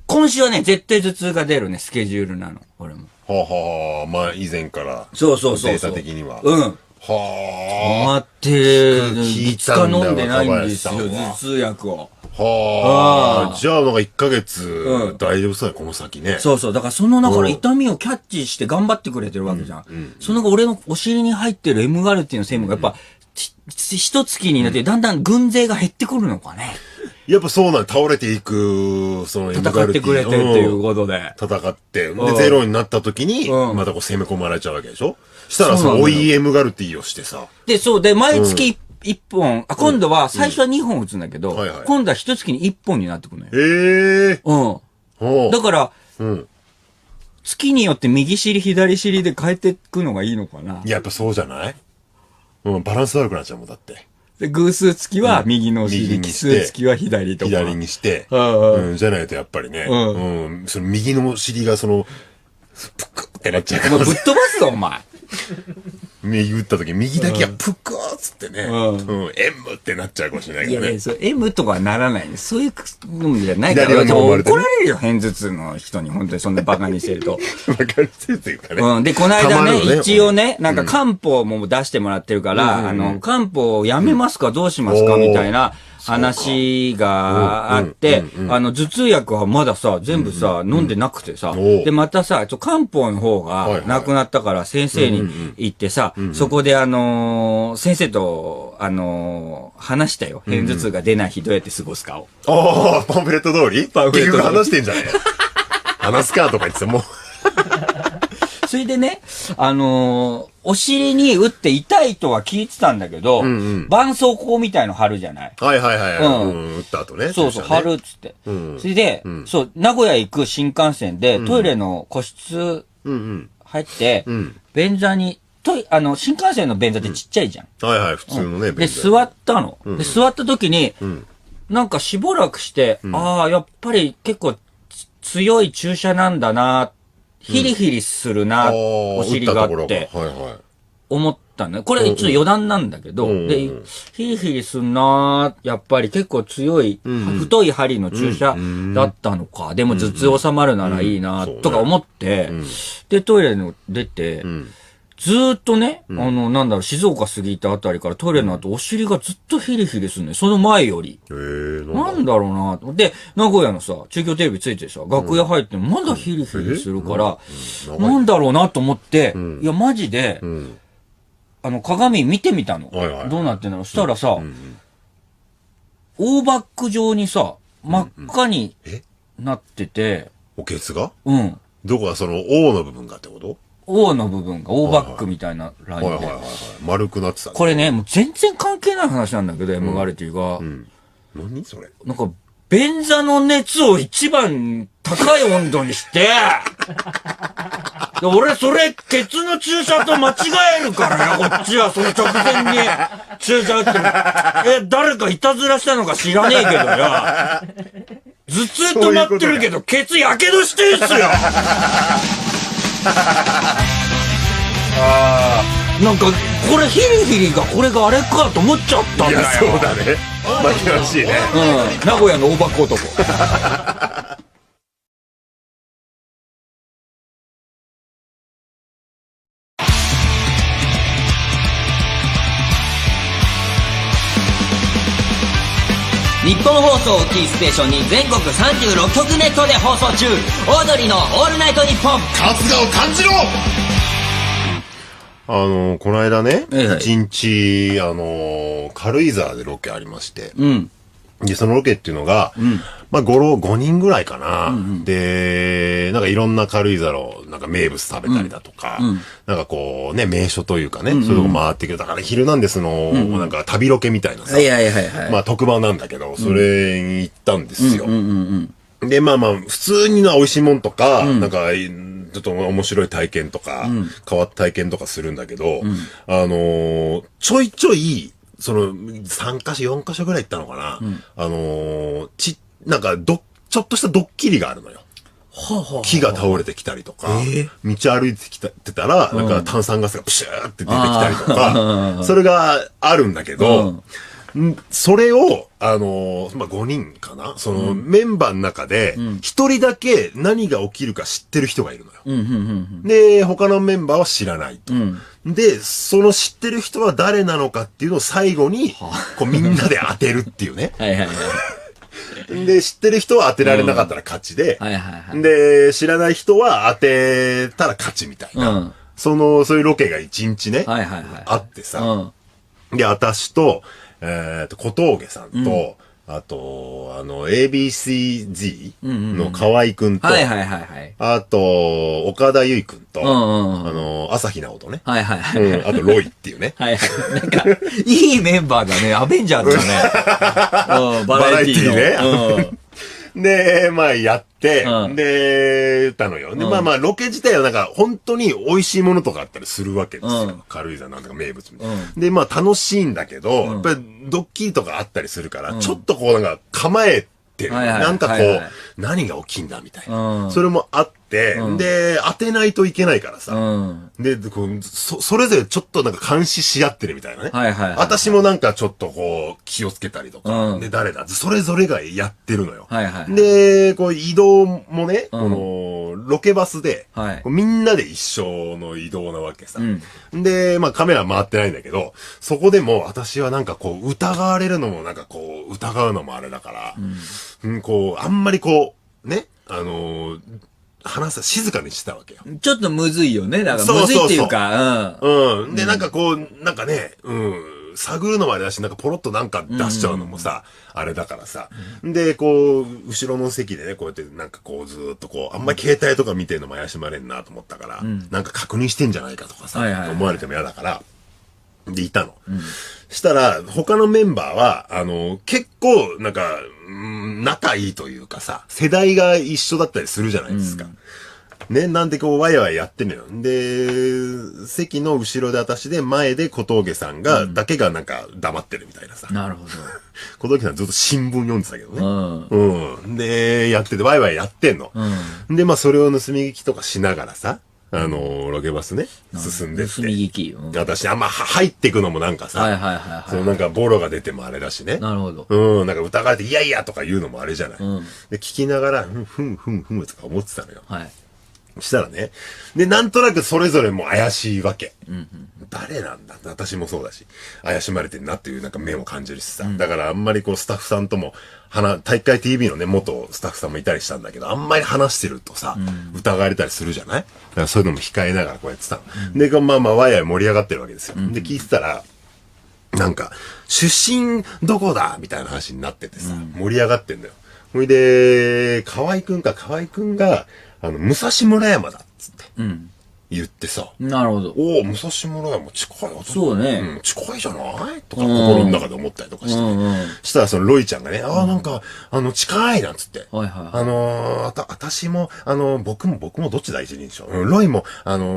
今週はね、絶対頭痛が出るね、スケジュールなの、俺も。以前から。そう。データ的には。止まって、5日飲んでないんですよ、頭痛薬を。はあ。じゃあなんか1ヶ月、大丈夫そうや、この先ね。そうそう。だからそのだから痛みをキャッチして頑張ってくれてるわけじゃん。その後俺のお尻に入ってる M ガルティの成分がやっぱ、一月になってだんだん軍勢が減ってくるのかね。やっぱそうなん倒れていく、その M ガルティ。戦ってくれてっていうことで。戦って。で、ゼロになった時に、またこう攻め込まれちゃうわけでしょ。したらその OEM ガルティをしてさ。で、そう。で、毎月1本、今度は最初は2本打つんだけど、今度は一月に1本になってくるのよ。だから、月によって右尻、左尻で変えていくのがいいのかな。やっぱそうじゃない？バランス悪くなっちゃうもん、だって。で、偶数付きは右のお尻、奇数付きは左とか。左にして、じゃないとやっぱりね、その右のお尻がその、ぷくってなっちゃうから。お前ぶっ飛ばすぞ、お前。右打った時、右だけがぷくーっつってね、M ってなっちゃうかもしれないけどね。いや、そう、M とかはならないね。そういうのじゃないから、怒られるよ、片頭痛の人に、本当にそんなバカにしてると。バカにしてるっていうかね。で、この間ね、一応ね、なんか漢方も出してもらってるから、漢方をやめますか、どうしますか、みたいな話があって、頭痛薬はまださ、全部さ、飲んでなくてさ、で、またさ、漢方の方がなくなったから先生に行ってさ、そこで先生と、話したよ。片頭痛が出ない日どうやって過ごすかを。ああ、パンフレット通りパンフレット通り。結局話してんじゃねえ話すかとか言ってもう。それでね、お尻に打って痛いとは聞いてたんだけど、絆創膏みたいの貼るじゃない。はいはいはい。打った後ね。そうそう、貼るっつって。それで、そう、名古屋行く新幹線で、トイレの個室入って、便座に、新幹線の便座ってちっちゃいじゃん。はいはい、普通のね、で、座ったの。で、座った時に、なんかしばらくして、ああ、やっぱり結構強い注射なんだな、ヒリヒリするな、お尻があって、思ったね。これちょっと余談なんだけど、で、ヒリヒリすんな、やっぱり結構強い、太い針の注射だったのか、でも頭痛収まるならいいな、とか思って、で、トイレの出て、ずーっとね、なんだろう、静岡過ぎたあたりからトイレの後、お尻がずっとヒリヒリするね。その前より。なんだろうなと。で、名古屋のさ、中京テレビついてさ、楽屋入ってもまだヒリヒリするから、なんだろうなと思って、いや、マジで、鏡見てみたの。どうなってんだろう。したらさ、オーバック状にさ、真っ赤になってて。おケツがどこがその O の部分がってこと？ O の部分が O バックみたいなラインで。丸くなってた。これね、もう全然関係ない話なんだけど、M ガルティが。何それ？なんか、便座の熱を一番高い温度にして、俺それ、ケツの注射と間違えるからよ、こっちはその直前に注射打ってる。誰かいたずらしたのか知らねえけどよ。頭痛止まってるけど、ケツやけどしてんすよ。なんか、これヒリヒリが、これがあれかと思っちゃったんだよ。いや、そうだね。紛らわしいね。名古屋の大箱男。日本放送をキーステーションに全国36局ネットで放送中、オードリーのオールナイトニッポン。春日を感じろ。この間ね、一日、軽井沢でロケありまして、で、そのロケっていうのが、まあ、5人ぐらいかな。で、なんかいろんな軽井沢の、なんか名物食べたりだとか、なんかこうね、名所というかね、そういうとこ回ってくる。だから、ヒルナンデスの、なんか旅ロケみたいなさ、まあ、特番なんだけど、それに行ったんですよ。で、まあまあ、普通に美味しいもんとか、なんか、ちょっと面白い体験とか、変わった体験とかするんだけど、ちょいちょい、その、3カ所、4カ所ぐらい行ったのかな。なんか、ちょっとしたドッキリがあるのよ。木が倒れてきたりとか、道歩いてきてたら、なんか炭酸ガスがプシューって出てきたりとか、それがあるんだけど、それを、まあ、5人かなその、メンバーの中で、1人だけ何が起きるか知ってる人がいるのよ。で、他のメンバーは知らないと。で、その知ってる人は誰なのかっていうのを最後に、こうみんなで当てるっていうね。で、知ってる人は当てられなかったら勝ちで、はいはいはい。で、知らない人は当てたら勝ちみたいな。そういうロケが1日ね、はいはいはい。あってさ。で、私と、小峠さんと、あと、ABCG の河合くんと、はいはいはいはい。あと、岡田結衣くんと、朝日奈央とね。はいはいはい。あと、ロイっていうね。はいはい。なんか、いいメンバーだね。アベンジャーズだね。バラエティーね。で、まあやって、で、たのよ。で、まあまあ、ロケ自体はなんか、本当に美味しいものとかあったりするわけですよ。軽井沢なんとか名物みたいな。で、まあ楽しいんだけど、やっぱりドッキリとかあったりするから、ちょっとこうなんか構えてる。なんかこう、何が起きんだみたいな。それもあって、で、当てないといけないからさ。で、それぞれちょっとなんか監視し合ってるみたいなね。私もなんかちょっとこう、気をつけたりとか。で、誰だそれぞれがやってるのよ。で、こう移動もね、この、ロケバスで、みんなで一緒の移動なわけさ。で、まあカメラ回ってないんだけど、そこでも私はなんかこう、疑われるのもなんかこう、疑うのもあれだから、こう、あんまりこう、ね、静かにしてたわけよ。ちょっとむずいよね。だからむずいっていうか、で、なんかこう、なんかね、探るのもあれだし、なんかポロッとなんか出しちゃうのもさ、あれだからさ。で、こう、後ろの席でね、こうやってなんかこうずーっとこう、あんまり携帯とか見てるのも怪しまれんなと思ったから、なんか確認してんじゃないかとかさ、思われても嫌だから、で、いたの。したら、他のメンバーは、結構、なんか、仲いいというかさ、世代が一緒だったりするじゃないですか。ね、なんでこう、ワイワイやってんのよ。で、席の後ろで私で、前で小峠さんが、だけがなんか黙ってるみたいなさ。なるほど。小峠さんずっと新聞読んでたけどね。で、やってて、ワイワイやってんの。で、まあ、それを盗み聞きとかしながらさ、ロケバスね、進んでって。盗み聞き。私、あんま入ってくのもなんかさ、そのなんかボロが出てもあれだしね。なるほど。なんか疑われて、いやいやとか言うのもあれじゃない。で、聞きながら、ふんとか思ってたのよ。したらね。で、なんとなくそれぞれも怪しいわけ。誰なんだって私もそうだし、怪しまれてんなっていうなんか目も感じるしさ。だからあんまりこうスタッフさんとも、体育会 TV のね、元スタッフさんもいたりしたんだけど、あんまり話してるとさ、疑われたりするじゃない？だからそういうのも控えながらこうやってたの。で、まあまあ、ワイワイ盛り上がってるわけですよ。で、聞いてたら、なんか、出身どこだみたいな話になっててさ、盛り上がってんだよ。ほいで、河合くんが、武蔵村山だっつって。言ってさ。なるほど。おお、武蔵村山近いよ。そうね。近いじゃないとか心の中で思ったりとかして。したらそのロイちゃんがね、なんか、近いなんつって。私も、僕もどっち大事にしょ。ロイも、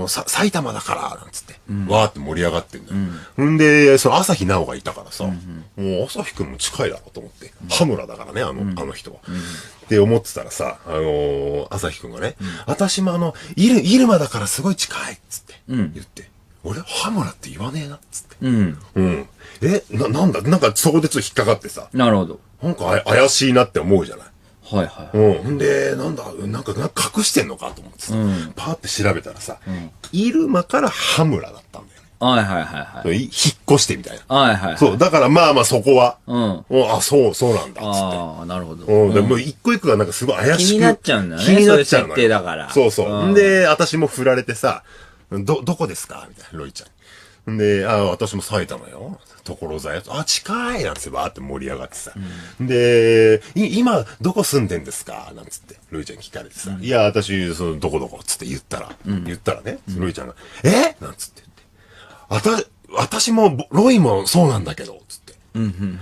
埼玉だから、なんつって。わーって盛り上がってんだよ。んで、その朝日奈央がいたからさ、もう朝日くんも近いだろうと思って。羽村だからね、あの人は。って思ってたらさ、朝日くんがね、私も入間だからすごい近いっつって言って、俺、羽村って言わねえなっつって。なんだ、なんかそこでちょっと引っかかってさ。なるほど。なんか怪しいなって思うじゃない。はいはい。んで、なんか隠してんのかと思ってさ、パーって調べたらさ、入間から羽村だったんだよね。はいはいはいはい。引っ越してみたいな。はいはい。そう、だからまあまあそこは、そうなんだっつって。ああ、なるほど。でも一個一個がなんかすごい怪しく。気になっちゃうんだね。気になっちゃうのよ。そういう設定だから。そうそう。で、私も振られてさ、どこですかみたいな、ロイちゃん。で、私も埼玉よ。所沢よ。近いなんつってバーって盛り上がってさ。で、今、どこ住んでんですかなんつって、ロイちゃん聞かれてさ。いや、私、どこつって言ったらね、ロイちゃんが、なんつって言って。私も、ロイもそうなんだけど、つって。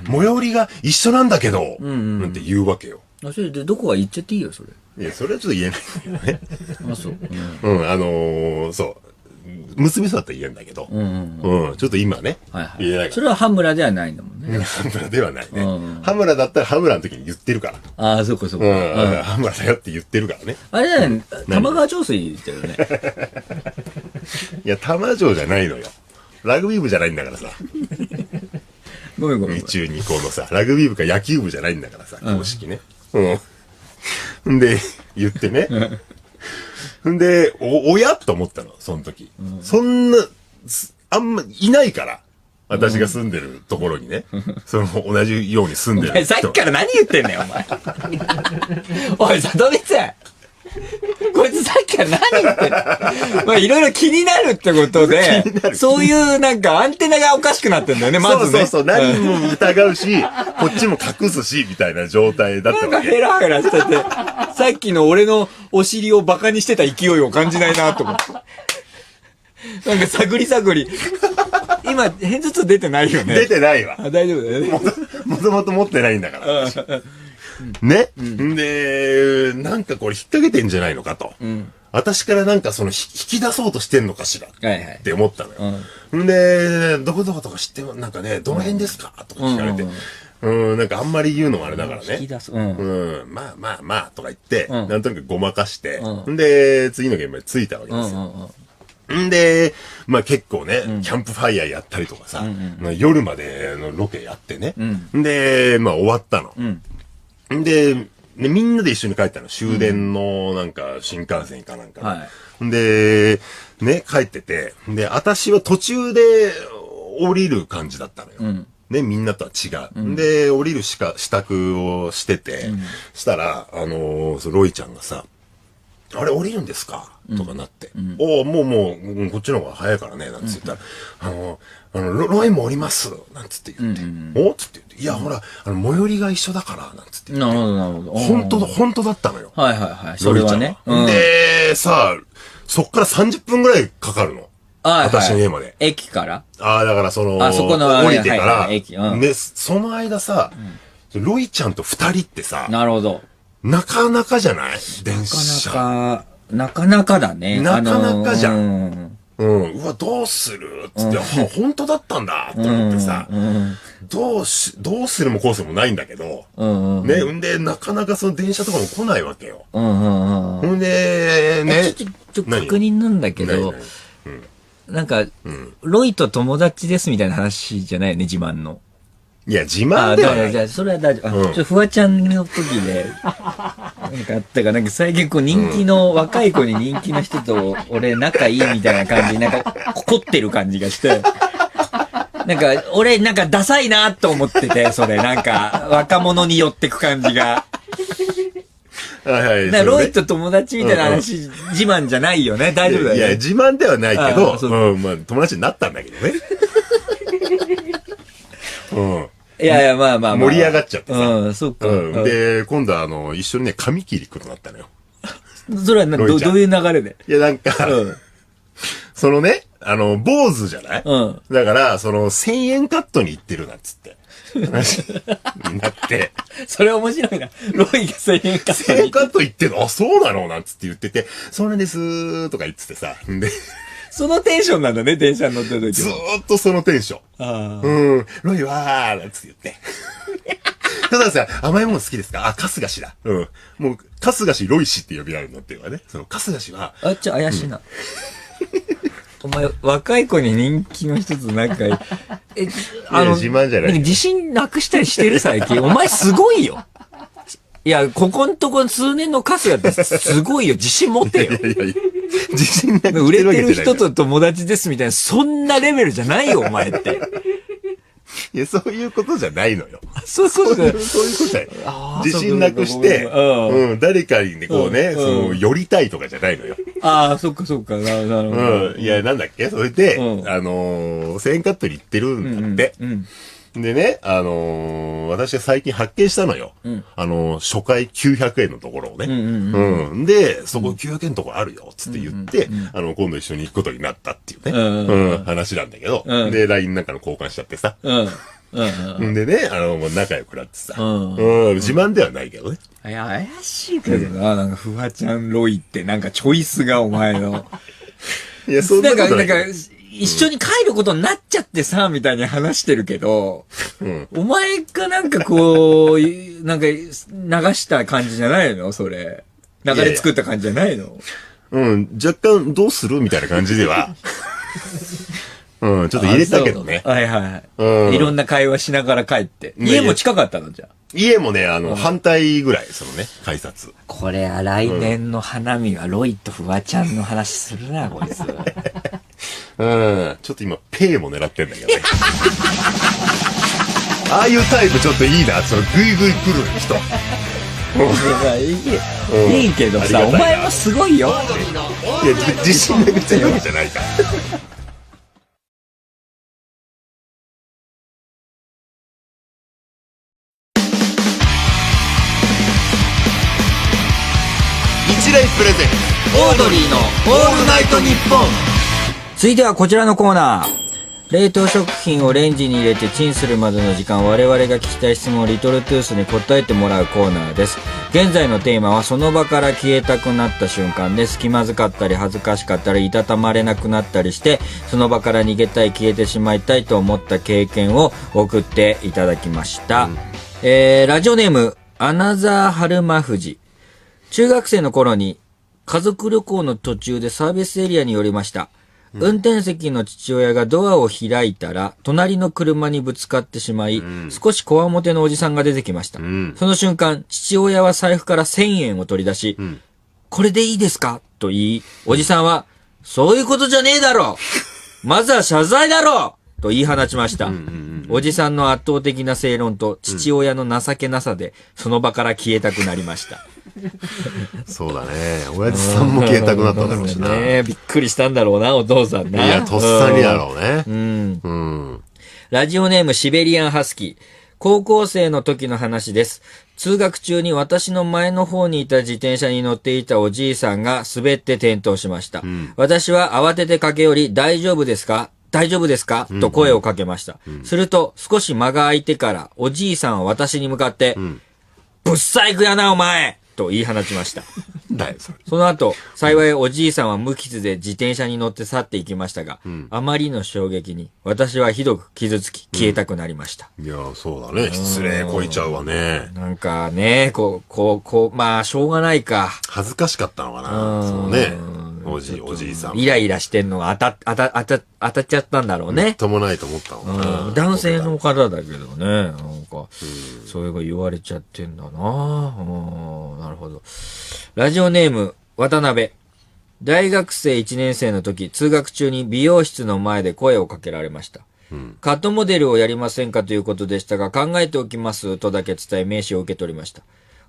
最寄りが一緒なんだけど、なんて言うわけよ。それでどこは言っちゃっていいよ、それ。いや、それはちょっと言えないんだよね。そう。そう。娘さんだったら言えんだけど、ちょっと今ね、言えないから。それは羽村ではないんだもんね。羽村ではないね。羽村だったら羽村の時に言ってるから。ああ、そうかそうか。羽村だよって言ってるからね。あれだね、玉川上水言ってるね。いや、玉城じゃないのよ。ラグビー部じゃないんだからさ。ごめん。中二高のさ、ラグビー部か野球部じゃないんだからさ、公式ね。んで、言ってね。んで、おやと思ったの、その時。そんな、あんまいないから。私が住んでるところにね、その同じように住んでる人。さっきから何言ってんだよ、お前。おい、里見さん。こいつさっきから何言ってんの。まあ、いろいろ気になるってことで、そういうなんかアンテナがおかしくなってんだよね、まずね。そう、何も疑うし、こっちも隠すし、みたいな状態だったなんかわけ。ヘラヘラしてて、さっきの俺のお尻をバカにしてた勢いを感じないなと思って。なんか探り。今、偏頭痛出てないよね。出てないわ。あ、大丈夫だよね。もともと持ってないんだから。ね、で、なんかこれ引っ掛けてんじゃないのかと。私からなんかその引き出そうとしてんのかしらって思ったのよ。で、どことか知って、なんかね、どの辺ですかとか聞かれて。なんかあんまり言うのもあれだからね。まあ、とか言って、なんとなくごまかして、で、次の現場に着いたわけですよ。で、まあ結構ね、キャンプファイヤーやったりとかさ、夜までのロケやってね。で、まあ終わったの。で、みんなで一緒に帰ったの。終電のなんか新幹線かなんか。で、ね、帰ってて、で、私は途中で降りる感じだったのよ。ね、みんなとは違う。で、降りる支度をしてて、したら、ロイちゃんがさ、あれ降りるんですかとかなって。もう、こっちの方が早いからね、なんつったら、ロイも降りますなんつって言って。おつって言って。いや、ほら、最寄りが一緒だから、なんつって言って。なるほど。本当だったのよ。はい。それはね。で、さ、そっから30分ぐらいかかるの。私の家まで。駅からだからそこの、降りてから、で、その間さ、ロイちゃんと2人ってさ、なるほど。なかなかじゃない電車。なかなかだね。なかなかじゃん。うわ、どうするつって、本当だったんだって思ってさ、どうするもこうするもないんだけど、ね、んで、なかなかその電車とかも来ないわけよ。ほんで、ね。ちょっと確認なんだけど、なんか、ロイと友達ですみたいな話じゃないよね、自慢の。いや、自慢ではない。じゃあ、それは大丈夫。フワちゃんの時で、なんかあったか、なんか最近こう人気の、若い子に人気の人と俺仲いいみたいな感じ、なんか凝ってる感じがして、なんか俺なんかダサいなと思ってて、それなんか若者に寄ってく感じが。ロイと友達みたいな話、自慢じゃないよね。大丈夫だよね。いや、自慢ではないけど、まあ友達になったんだけどね。いや、まあ。盛り上がっちゃってさ。そっか。で、今度は一緒にね、髪切り来るとなったのよ。それはどういう流れで？いや、なんか、そのね、坊主じゃないだから、1000円カットに行ってるなっつって。話になって。それ面白いな。ロイが1000円カット。1000円カット行ってんのあ、そうなのなんつって言ってて、そうなんですーとか言っててさ。で、そのテンションなんだね、電車に乗ってる時。ずーっとそのテンション。ロイはーなんつって言って。たださ、甘いもの好きですか春日氏だ。もう、春日氏ロイ氏って呼び合うのっていうかね。春日氏は。怪しいな。お前、若い子に人気の一つ仲いい。自慢じゃない。自信なくしたりしてる最近。お前すごいよ。いや、ここんとこ数年の春日ってすごいよ。自信持ってよ。自信なくしてるわ売れけじゃない。てる人と友達ですみたいな、そんなレベルじゃないよ、お前って。いや、そういうことじゃないのよ。そういうことじゃない。自信なくして、誰かにね、こうね、寄りたいとかじゃないのよ。そっか。なるほど。いや、なんだっけそれで、1000円カットに行ってるんだって。でね、私が最近発見したのよ。初回900円のところをね。で、そこ900円のところあるよ、つって言って、今度一緒に行くことになったっていうね、話なんだけど、で、LINE なんかの交換しちゃってさ。でね、もう仲良くなってさ。自慢ではないけどね。いや、怪しいけどな、なんか、フワちゃんロイって、なんかチョイスがお前の。いや、そんなことない。なんか、一緒に帰ることになっちゃってさ、みたいに話してるけど、お前がなんかこう、なんか流した感じじゃないのそれ。流れ作った感じじゃないの若干どうするみたいな感じでは。ちょっと入れたけどね。いろんな会話しながら帰って。家も近かったのじゃあ。家もね、反対ぐらい、改札。これは来年の花見はロイとフワちゃんの話するな、こいつ。うん。ちょっと今、ペイも狙ってんだけどね。ああいうタイプちょっといいな。そのグイグイ来る人。いいけどさ、お前もすごいよ。いや、自信なくて言うわけじゃないから。一大プレゼンツオードリーのオールナイトニッポン。続いてはこちらのコーナー。冷凍食品をレンジに入れてチンするまでの時間、我々が聞きたい質問をリトルトゥースに答えてもらうコーナーです。現在のテーマはその場から消えたくなった瞬間です。気まずかったり恥ずかしかったりいたたまれなくなったりしてその場から逃げたい消えてしまいたいと思った経験を送っていただきました。ラジオネームアナザー春馬富士。中学生の頃に家族旅行の途中でサービスエリアに寄りました。運転席の父親がドアを開いたら、隣の車にぶつかってしまい、少しこわもてのおじさんが出てきました。その瞬間、父親は財布から1000円を取り出し、これでいいですかと言い、おじさんは、そういうことじゃねえだろまずは謝罪だろと言い放ちました。おじさんの圧倒的な正論と父親の情けなさで、その場から消えたくなりました。そうだね。親父さんも消えたくなっただろうしな。ね、びっくりしたんだろうな、お父さんな。いや、とっさにだろうね。ラジオネームシベリアンハスキー。高校生の時の話です。通学中に私の前の方にいた自転車に乗っていたおじいさんが滑って転倒しました。私は慌てて駆け寄り、大丈夫ですか大丈夫ですかと声をかけました。すると、少し間が空いてから、おじいさんは私に向かって、ぶっ細工やなお前と言い放ちました。その後、幸いおじいさんは無傷で自転車に乗って去っていきましたが、あまりの衝撃に私はひどく傷つき消えたくなりました。いや、そうだね。失礼こいちゃうわね。なんかね、まあ、しょうがないか。恥ずかしかったのかな。そうね。おじいさん。イライラしてんのが当たっちゃったんだろうね。ともないと思ったのかな。男性の方だけどね、なんか、それが言われちゃってんだな。なるほど。ラジオネーム、渡辺。大学生1年生の時、通学中に美容室の前で声をかけられました。カットモデルをやりませんかということでしたが、考えておきますとだけ伝え名刺を受け取りました。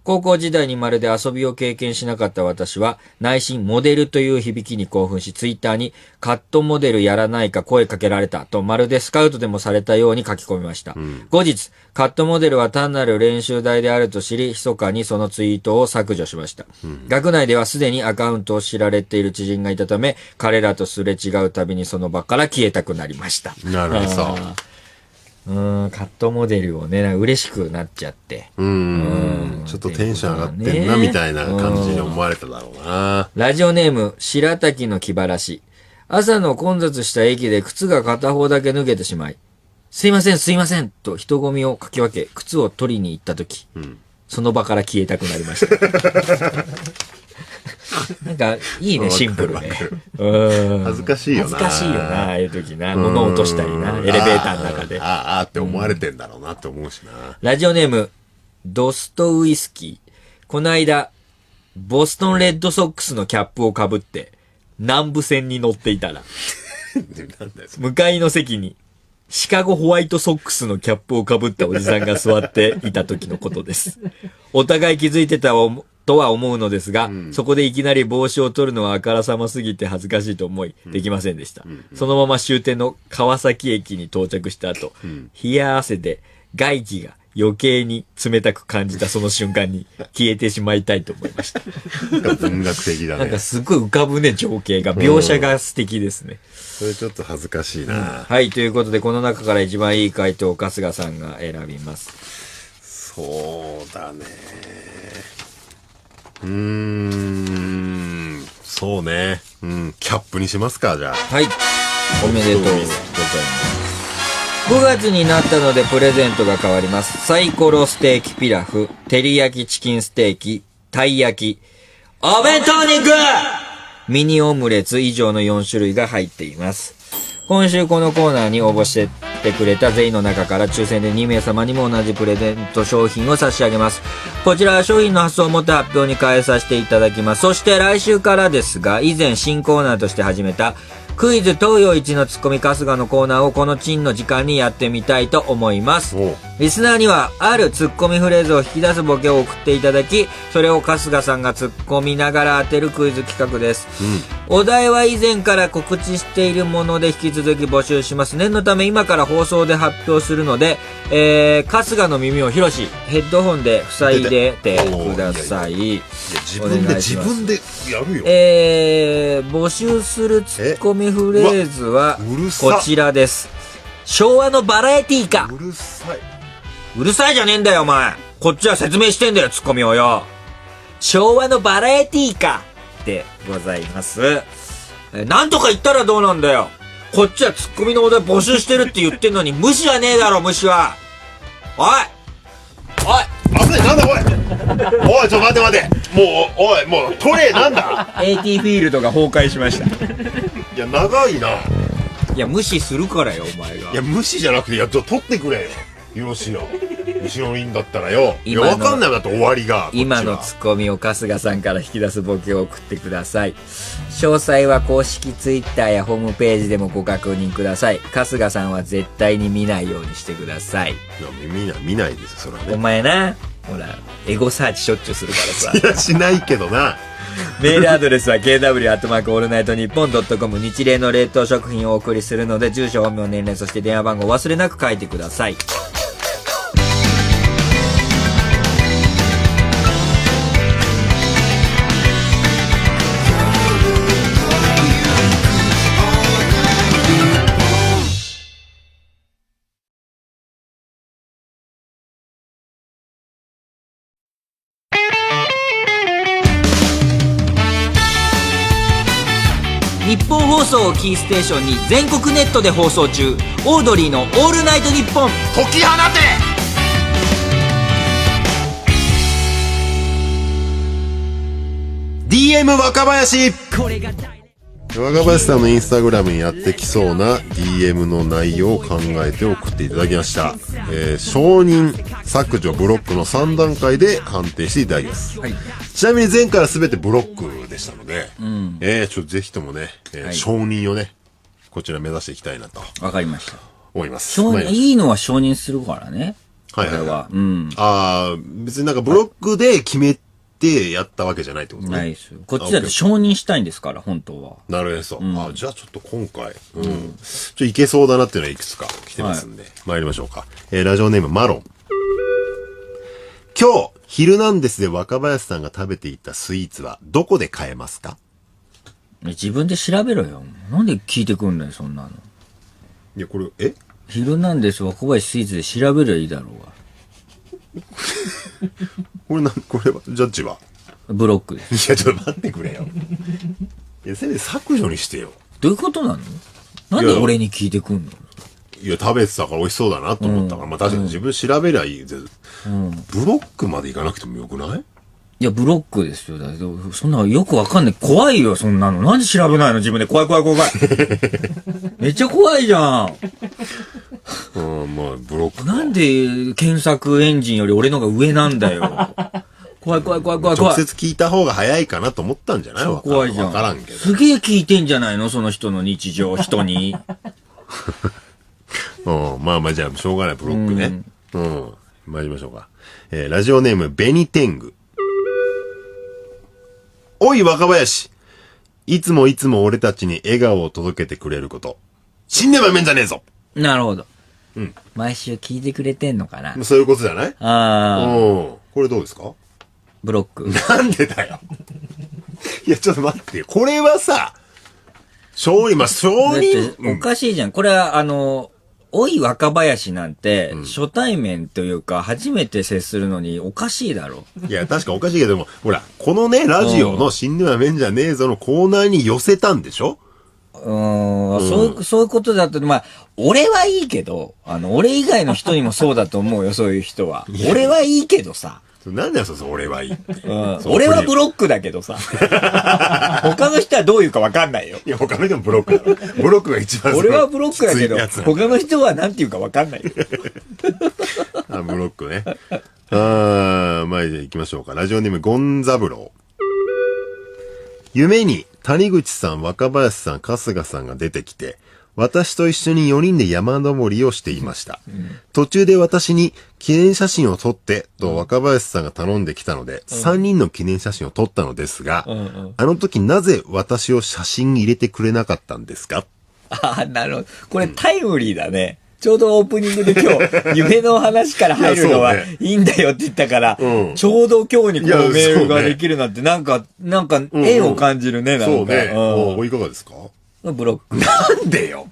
高校時代にまるで遊びを経験しなかった私は、内心モデルという響きに興奮し、ツイッターにカットモデルやらないか声かけられたと、まるでスカウトでもされたように書き込みました。後日、カットモデルは単なる練習台であると知り、密かにそのツイートを削除しました。学内ではすでにアカウントを知られている知人がいたため、彼らとすれ違うたびにその場から消えたくなりました。なるほど。カットモデルをね、嬉しくなっちゃって。ちょっとテンション上がってんな、みたいな感じに思われただろうな。ラジオネーム、白滝の気晴らし。朝の混雑した駅で靴が片方だけ脱げてしまい、すいません、と人混みをかき分け、靴を取りに行ったとき、その場から消えたくなりました。なんか、いいね、シンプルね。恥ずかしいよな。恥ずかしいよな、ああいう時な。物落としたりな、エレベーターの中で。あーって思われてんだろうなって思うしな。ラジオネーム、ドストウイスキー。この間、ボストンレッドソックスのキャップをかぶって、南部線に乗っていたら、向かいの席に、シカゴホワイトソックスのキャップをかぶったおじさんが座っていた時のことです。お互い気づいてたとは思うのですが、そこでいきなり帽子を取るのはあからさますぎて恥ずかしいと思い、できませんでした。そのまま終点の川崎駅に到着した後、冷や汗で外気が余計に冷たく感じたその瞬間に消えてしまいたいと思いました。文学的だね。なんかすごい浮かぶね、情景が。描写が素敵ですね。それちょっと恥ずかしいな。はい、ということでこの中から一番いい回答を春日さんが選びます。そうだね。そうね。キャップにしますか、じゃあ。はい。おめでとうございます。5月になったのでプレゼントが変わります。サイコロステーキピラフ、照り焼きチキンステーキ、たい焼き、お弁当肉ミニオムレツ以上の4種類が入っています。今週このコーナーに応募してってくれた全員の中から抽選で2名様にも同じプレゼント商品を差し上げます。こちらは商品の発送をもって発表に変えさせていただきます。そして来週からですが、以前新コーナーとして始めたクイズ東洋一のツッコミ春日のコーナーをこのチンの時間にやってみたいと思います。リスナーにはあるツッコミフレーズを引き出すボケを送っていただき、それを春日さんがツッコみながら当てるクイズ企画です。お題は以前から告知しているもので引き続き募集します。念のため今から放送で発表するので、春日の耳を広しヘッドホンで塞いでてください。自分でやるよ。募集するツッコミフレーズはこちらです。昭和のバラエティーか。うるさい。うるさいじゃねえんだよお前。こっちは説明してんだよツッコミをよ。昭和のバラエティーかでございます。なんとか言ったらどうなんだよ。こっちはツッコミのお題募集してるって言ってんのに無視はねえだろ無視は。おい危ない、なんだおいおい、ちょっと待てもうトレイなんだAT フィールドが崩壊しました。いや長いな。いや無視するからよお前が。いや無視じゃなくて、いやちょっと取ってくれよ。よろしいよ。後ろにいいんだったらよ。いやわかんないもんだって終わりが。今のツッコミを春日さんから引き出すボケを送ってください。詳細は公式ツイッターやホームページでもご確認ください。春日さんは絶対に見ないようにしてください。いや見ないですよそれはね。お前な、ほらエゴサーチしょっちゅうするからさ。いやしないけどな。メールアドレスは kw@allnightnippon.com。 日例の冷凍食品をお送りするので、住所、本名、年齢、そして電話番号を忘れなく書いてください。日本放送をキーステーションに全国ネットで放送中、オードリーのオールナイトニッポン。解き放て。DM 若林。若林さんのインスタグラムにやってきそうな DM の内容を考えて送っていただきました。承認、削除、ブロックの3段階で判定していただきます。はい、ちなみに前回は全てブロックでしたので、ちょっとぜひともね、承認をね、こちら目指していきたいなと。わかりました。思います。いいのは承認するからね。はいはい。別になんかブロックで決めてやったわけじゃないってことね。ないですよ。こっちだって承認したいんですから、本当は。なるほど。じゃあちょっと今回、いけそうだなっていうのはいくつか来てますんで、参りましょうか。ラジオネームマロン。今日、ヒルナンデスで若林さんが食べていたスイーツはどこで買えますか？自分で調べろよ。なんで聞いてくんのよ、そんなの。いや、これ、ヒルナンデス若林スイーツで調べりゃいいだろうが。これは、ジャッジはブロックです。いや、ちょっと待ってくれよ。いや、せめて削除にしてよ。どういうことなの？なんで俺に聞いてくんの？いや、食べてたから美味しそうだなと思ったから、まあ確かに自分調べりゃいい。ブロックまでいかなくてもよくない？いや、ブロックですよ。だけど、そんなよくわかんない。怖いよ、そんなの。なんで調べないの自分で。怖い。めっちゃ怖いじゃん。まあ、ブロック。なんで検索エンジンより俺のが上なんだよ。怖い。直接聞いた方が早いかなと思ったんじゃない？怖いじゃん。わからんけど。すげえ聞いてんじゃないのその人の日常、人に。まあ、じゃあ、しょうがない、ブロックね。参りましょうか。ラジオネーム、ベニテング。おい、若林。いつも俺たちに笑顔を届けてくれること。死んでもめんじゃねえぞ。なるほど。毎週聞いてくれてんのかな？そういうことじゃない？これどうですか？ブロック。なんでだよ。いや、ちょっと待って。これはさ、承認。おかしいじゃん。これは、おい若林なんて、初対面というか、初めて接するのにおかしいだろ。いや、確かおかしいけども、ほら、このね、ラジオの死んではめんじゃねえぞのコーナーに寄せたんでしょ？そういうことだと、まあ、俺はいいけど、俺以外の人にもそうだと思うよ、そういう人は。俺はいいけどさ。なんだよ、俺はいいって。俺はブロックだけどさ。他の人はどういうかわかんないよ。いや、他の人もブロックだろ。ブロックが一番俺はブロックだけど、きついやつ他の人はなんていうかわかんないよ。あ、ブロックね。前で行きましょうか。ラジオネーム、ゴンザブロー。夢に谷口さん、若林さん、春日さんが出てきて、私と一緒に4人で山登りをしていました。途中で私に記念写真を撮ってと若林さんが頼んできたので、3人の記念写真を撮ったのですが、あの時なぜ私を写真に入れてくれなかったんですか？ああ、なるほど。これタイムリーだね。ちょうどオープニングで今日、夢の話から入るのはいいんだよって言ったから、ちょうど今日にこのメールができるなんて、なんか、縁を感じるね、なんか。そうね。いかがですか？ブロック。なんでよ。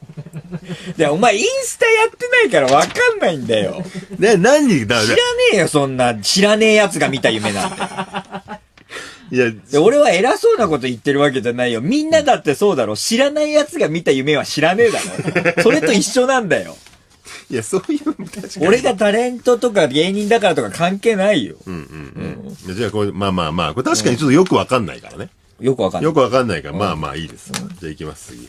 いや、お前インスタやってないからわかんないんだよ。何だ知らねえよ、そんな、知らねえ奴が見た夢なんて。いや、俺は偉そうなこと言ってるわけじゃないよ。みんなだってそうだろ。知らない奴が見た夢は知らねえだろ。それと一緒なんだよ。いや、そういう、確かに。俺がタレントとか芸人だからとか関係ないよ。じゃあ、これ、まあ、これ確かにちょっとよくわかんないからね。よくわかんない。よくわかんないから、まあいいです。じゃあ行きます、次。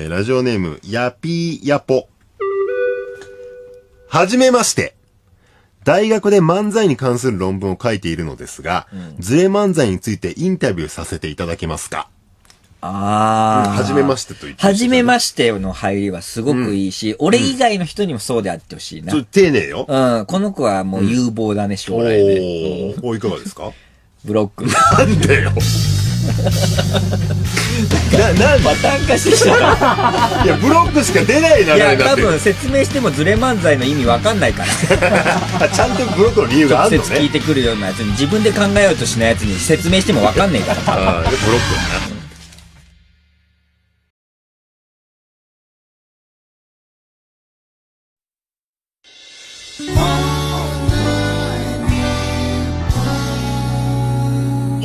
ラジオネーム、やぴーやぽ。はじめまして。大学で漫才に関する論文を書いているのですが、ズレ漫才についてインタビューさせていただけますか？はじめましてと言って、はじめましての入りはすごくいいし、俺以外の人にもそうであってほしいな。ちょっと丁寧よ。この子はもう有望だね、将来ね。いかがですか？ブロック。なんでよ。パターン化してきたな。いや、ブロックしか出ないな。いや、多分説明してもズレ漫才の意味わかんないから。ちゃんとブロックの理由があるのね。直接聞いてくるようなやつに、自分で考えようとしないやつに説明してもわかんないから。ブロックだな。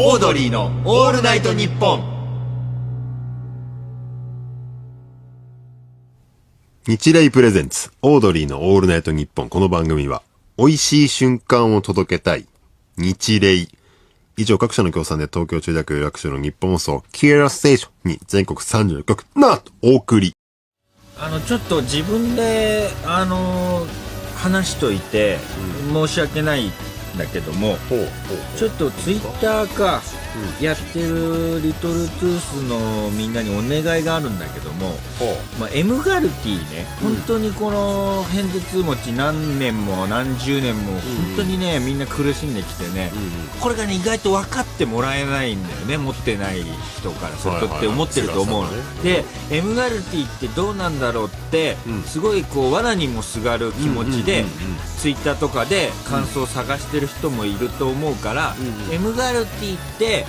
オードリーのオールナイトニッポン。日霊プレゼンツ、オードリーのオールナイトニッポン。この番組は、美味しい瞬間を届けたい、日霊。以上、各社の協賛で東京中学有楽町の日本放送、キエラステーションに全国36局、なんとお送り。ちょっと自分で、話しといて、申し訳ないんだけども、ちょっとツイッターか、やってるリトルトゥースのみんなにお願いがあるんだけども、M ガルティね、本当にこの偏頭痛持ち何年も何十年も本当にね、みんな苦しんできてね、これがね意外と分かってもらえないんだよね、持ってない人からするとって思ってると思うので、M ガルティってどうなんだろうって、すごいこう罠にもすがる気持ちでツイッターとかで感想を探してる人もいると思うから、M ガルティって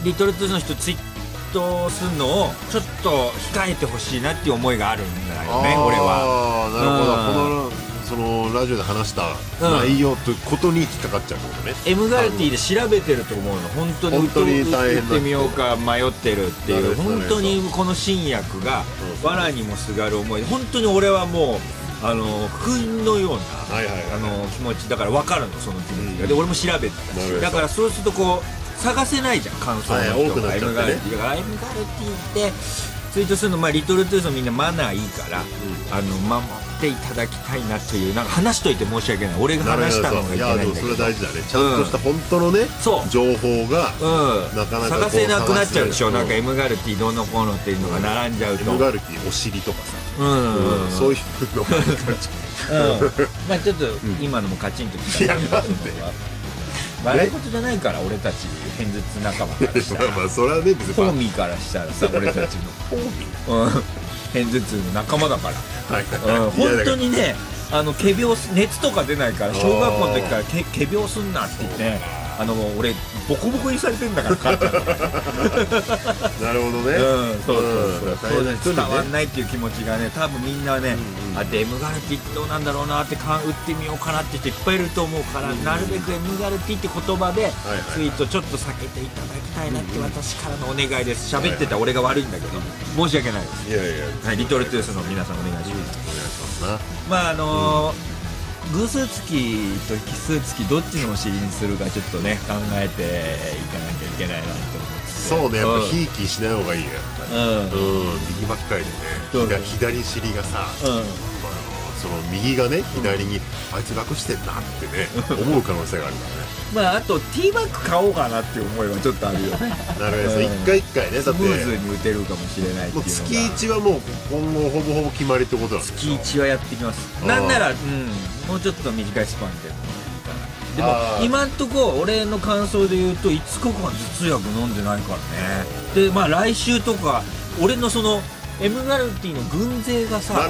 リトルトゥースの人ツイートするのをちょっと控えてほしいなっていう思いがあるんだよね、俺は。なるほど。そのラジオで話した内容ということに引っかかっちゃうってことね。M ガルティで調べてると思うの。本当に打ってみようか迷ってるっていう、本当にこの新薬が藁にもすがる思いで、本当に俺はもう福音のような気持ちだから分かるの、その気持ちが。で俺も調べてたし、だからそうするとこう探せないじゃん、感想の人が。 M ガルティだから M ガルティってツイートするの、リトルトゥースのみんなマナーいいから、守っていただきたいなっていう、なんか話しといて申し訳ない、俺が話したのがいけないんだけど。いやでもそれ大事だね、ちゃんとした本当のね、情報がなかなか探せなくなっちゃうでしょ。なんか M ガルティどうのこうのっていうのが並んじゃうと、 M ガルティお尻とかさ、そういうのがちょっと今のもカチンときた。いやなんで笑い事じゃないから、俺たち偏頭痛仲間からしたらそれはね、別にポーミーからしたらさ、俺たちのポーミー偏頭痛の仲間だから、本当にね、仮病、熱とか出ないから、小学校の時から仮病すんなって言ってね、俺ボコボコにされてんだから母ちゃんなるほどね。そう伝わんないっていう気持ちがね、多分みんなね、M ガルティってどうなんだろうなって打ってみようかなって人いっぱいいると思うから、なるべく M ガルティって言葉でツイートちょっと避けていただきたいなって私からのお願いです。喋ってた俺が悪いんだけど申し訳ないです。いやいや、リトルトゥースの皆さんお願いします。偶数月と奇数月どっちのお尻にするかちょっとね考えていかなきゃいけないなと思って、そうね、やっぱひいきしない方がいいよ、やっぱり。右ばっかりでね、左尻がさ、その右がね、左に、あいつ楽してんなってね、思う可能性があるからね。まああとティーバッグ買おうかなっていう思いはちょっとあるよね。なるほど、一回一回ね、だってスムーズに打てるかもしれないっていうのが。月1はもう今後ほぼほぼ決まりってことなんでしょ。月1はやってきます。なんなら、もうちょっと短いスパンでもいいかな。でも今んとこ俺の感想で言うと5日間頭痛薬飲んでないからね。でまあ来週とか俺のそのエムガルティの軍勢がさ、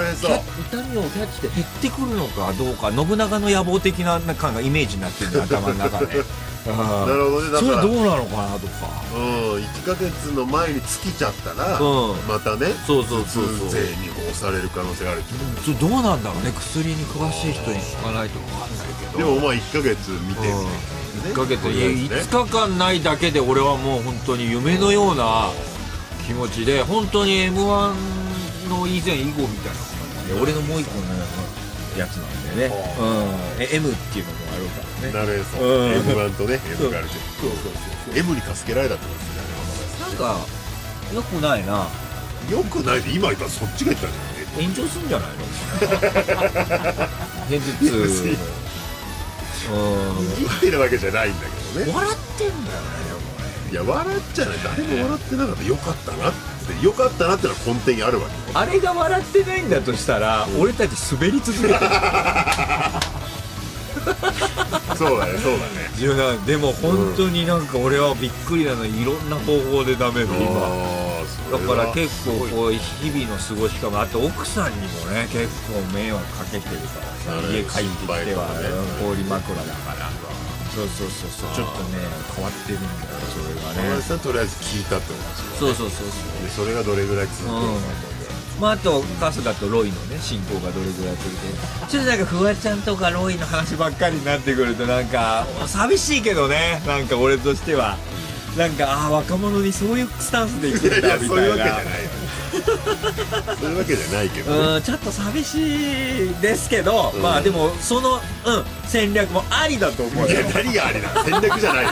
痛みをキャッチで減ってくるのかどうか、信長の野望的な感がイメージになってるんだ頭の中で。なるほどね。だそかられどうなのかなとか。1ヶ月の前に尽きちゃったら、またね、そう頭痛税に押される可能性がある。それどうなんだろうね。薬に詳しい人に聞かないと分かんないけど。でもまあ1ヶ月見て1ヶ月5日間ないだけで俺はもう本当に夢のような気持ちで、本当に M1 の以前以後みたいな感じで、俺のもう一個のやつなんでね、M っていうのもあるからね。なるほど、M1 とね M があるけど、 M に助けられたってことですね。なんかよくないな。よくないで、今言ったらそっちが言ったんじゃない。炎上すんじゃないの。偏頭痛。生きてるわけじゃないんだけどね。笑ってんだよね。いや笑っちゃない、誰も笑ってなかった。よかったなって、よかったなってのは根底にあるわけ。あれが笑ってないんだとしたら、俺たち滑り続けてる。そうだね、そうだね。でも本当になんか俺はびっくりなの、いろんな方法でダメで今だから結構こう日々の過ごし方もあって、奥さんにもね結構迷惑かけてるからさ、家帰ってきては氷枕だから。そうちょっとね変わってるんだよそれがね。さんとりあえず聞いたってことですよね。そうで、それがどれぐらい続くのか。まああと春日とロイのね進行がどれぐらい続いてる、ちょっとなんかフワちゃんとかロイの話ばっかりになってくるとなんか寂しいけどね、なんか俺としてはなんか若者にそういうスタンスで生きてたみたいな。そういうわけじゃないよ。そういうわけじゃないけどね。ちょっと寂しいですけど、まあでもその戦略もありだと思うよ。いや何がありなの、戦略じゃないよ。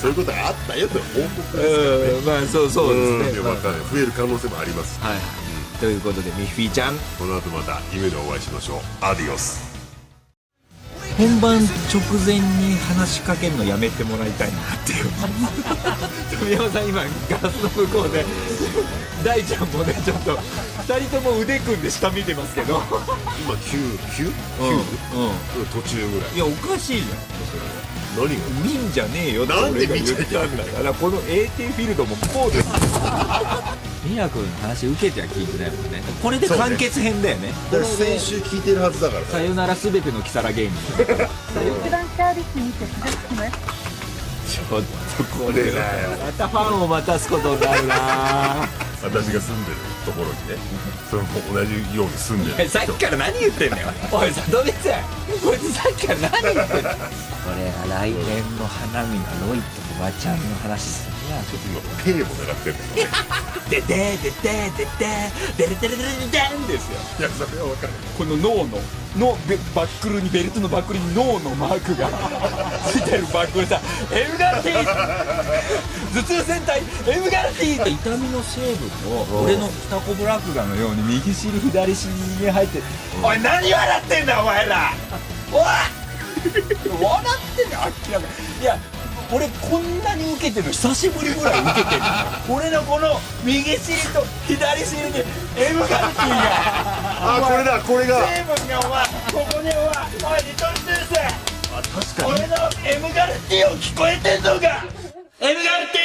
そういうことがあったよと報告ですからね。まあそうですね。また増える可能性もあります。ということでミッフィーちゃん、この後また夢でお会いしましょう。アディオス。本番直前に話しかけるのやめてもらいたいなっていう。富山さん今ガラスの向こうで大ちゃんもねちょっと2人とも腕組んで下見てますけど、今9途中ぐらい。いやおかしいじゃん。何が見んじゃねえよって俺が言ったんだから、この AT フィールドもこうです。ミラクルの話受けては聞いてないもんね。これで完結編だよね。先週聞いてるはずだから。さよならすべてのキサラ芸人。一番サービスに手伝ってます。ちょっとこれまたファンを待たすことになるな。私が住んでるところにね、それも同じように住んでる。さっきから何言ってんだよ。おい里見さん、こいつさっきから何言ってんだよ。これが来年の花見のロイとフワちゃんの話するやん。ちょっと今ペーも流ってるんだよね。でででででででででででんですよ。いやそれは分かる。この脳のバックルに、ベルトのバックルに脳のマークがついてるバックルさ、エムガルティ頭痛戦隊エムガルティって痛みの成分を俺のスタコブラクガのように右尻左尻に入って、おい何笑ってんだお前ら、おい笑ってんだ明らかに。いや俺こんなに受けてる久しぶりぐらい受けてる。俺のこの右尻と左尻にエムガルティがこれだ、これが成分がお前ここにおいリトルトゥース、確かに俺のエムガルティを聞こえてんのか、エムガルティ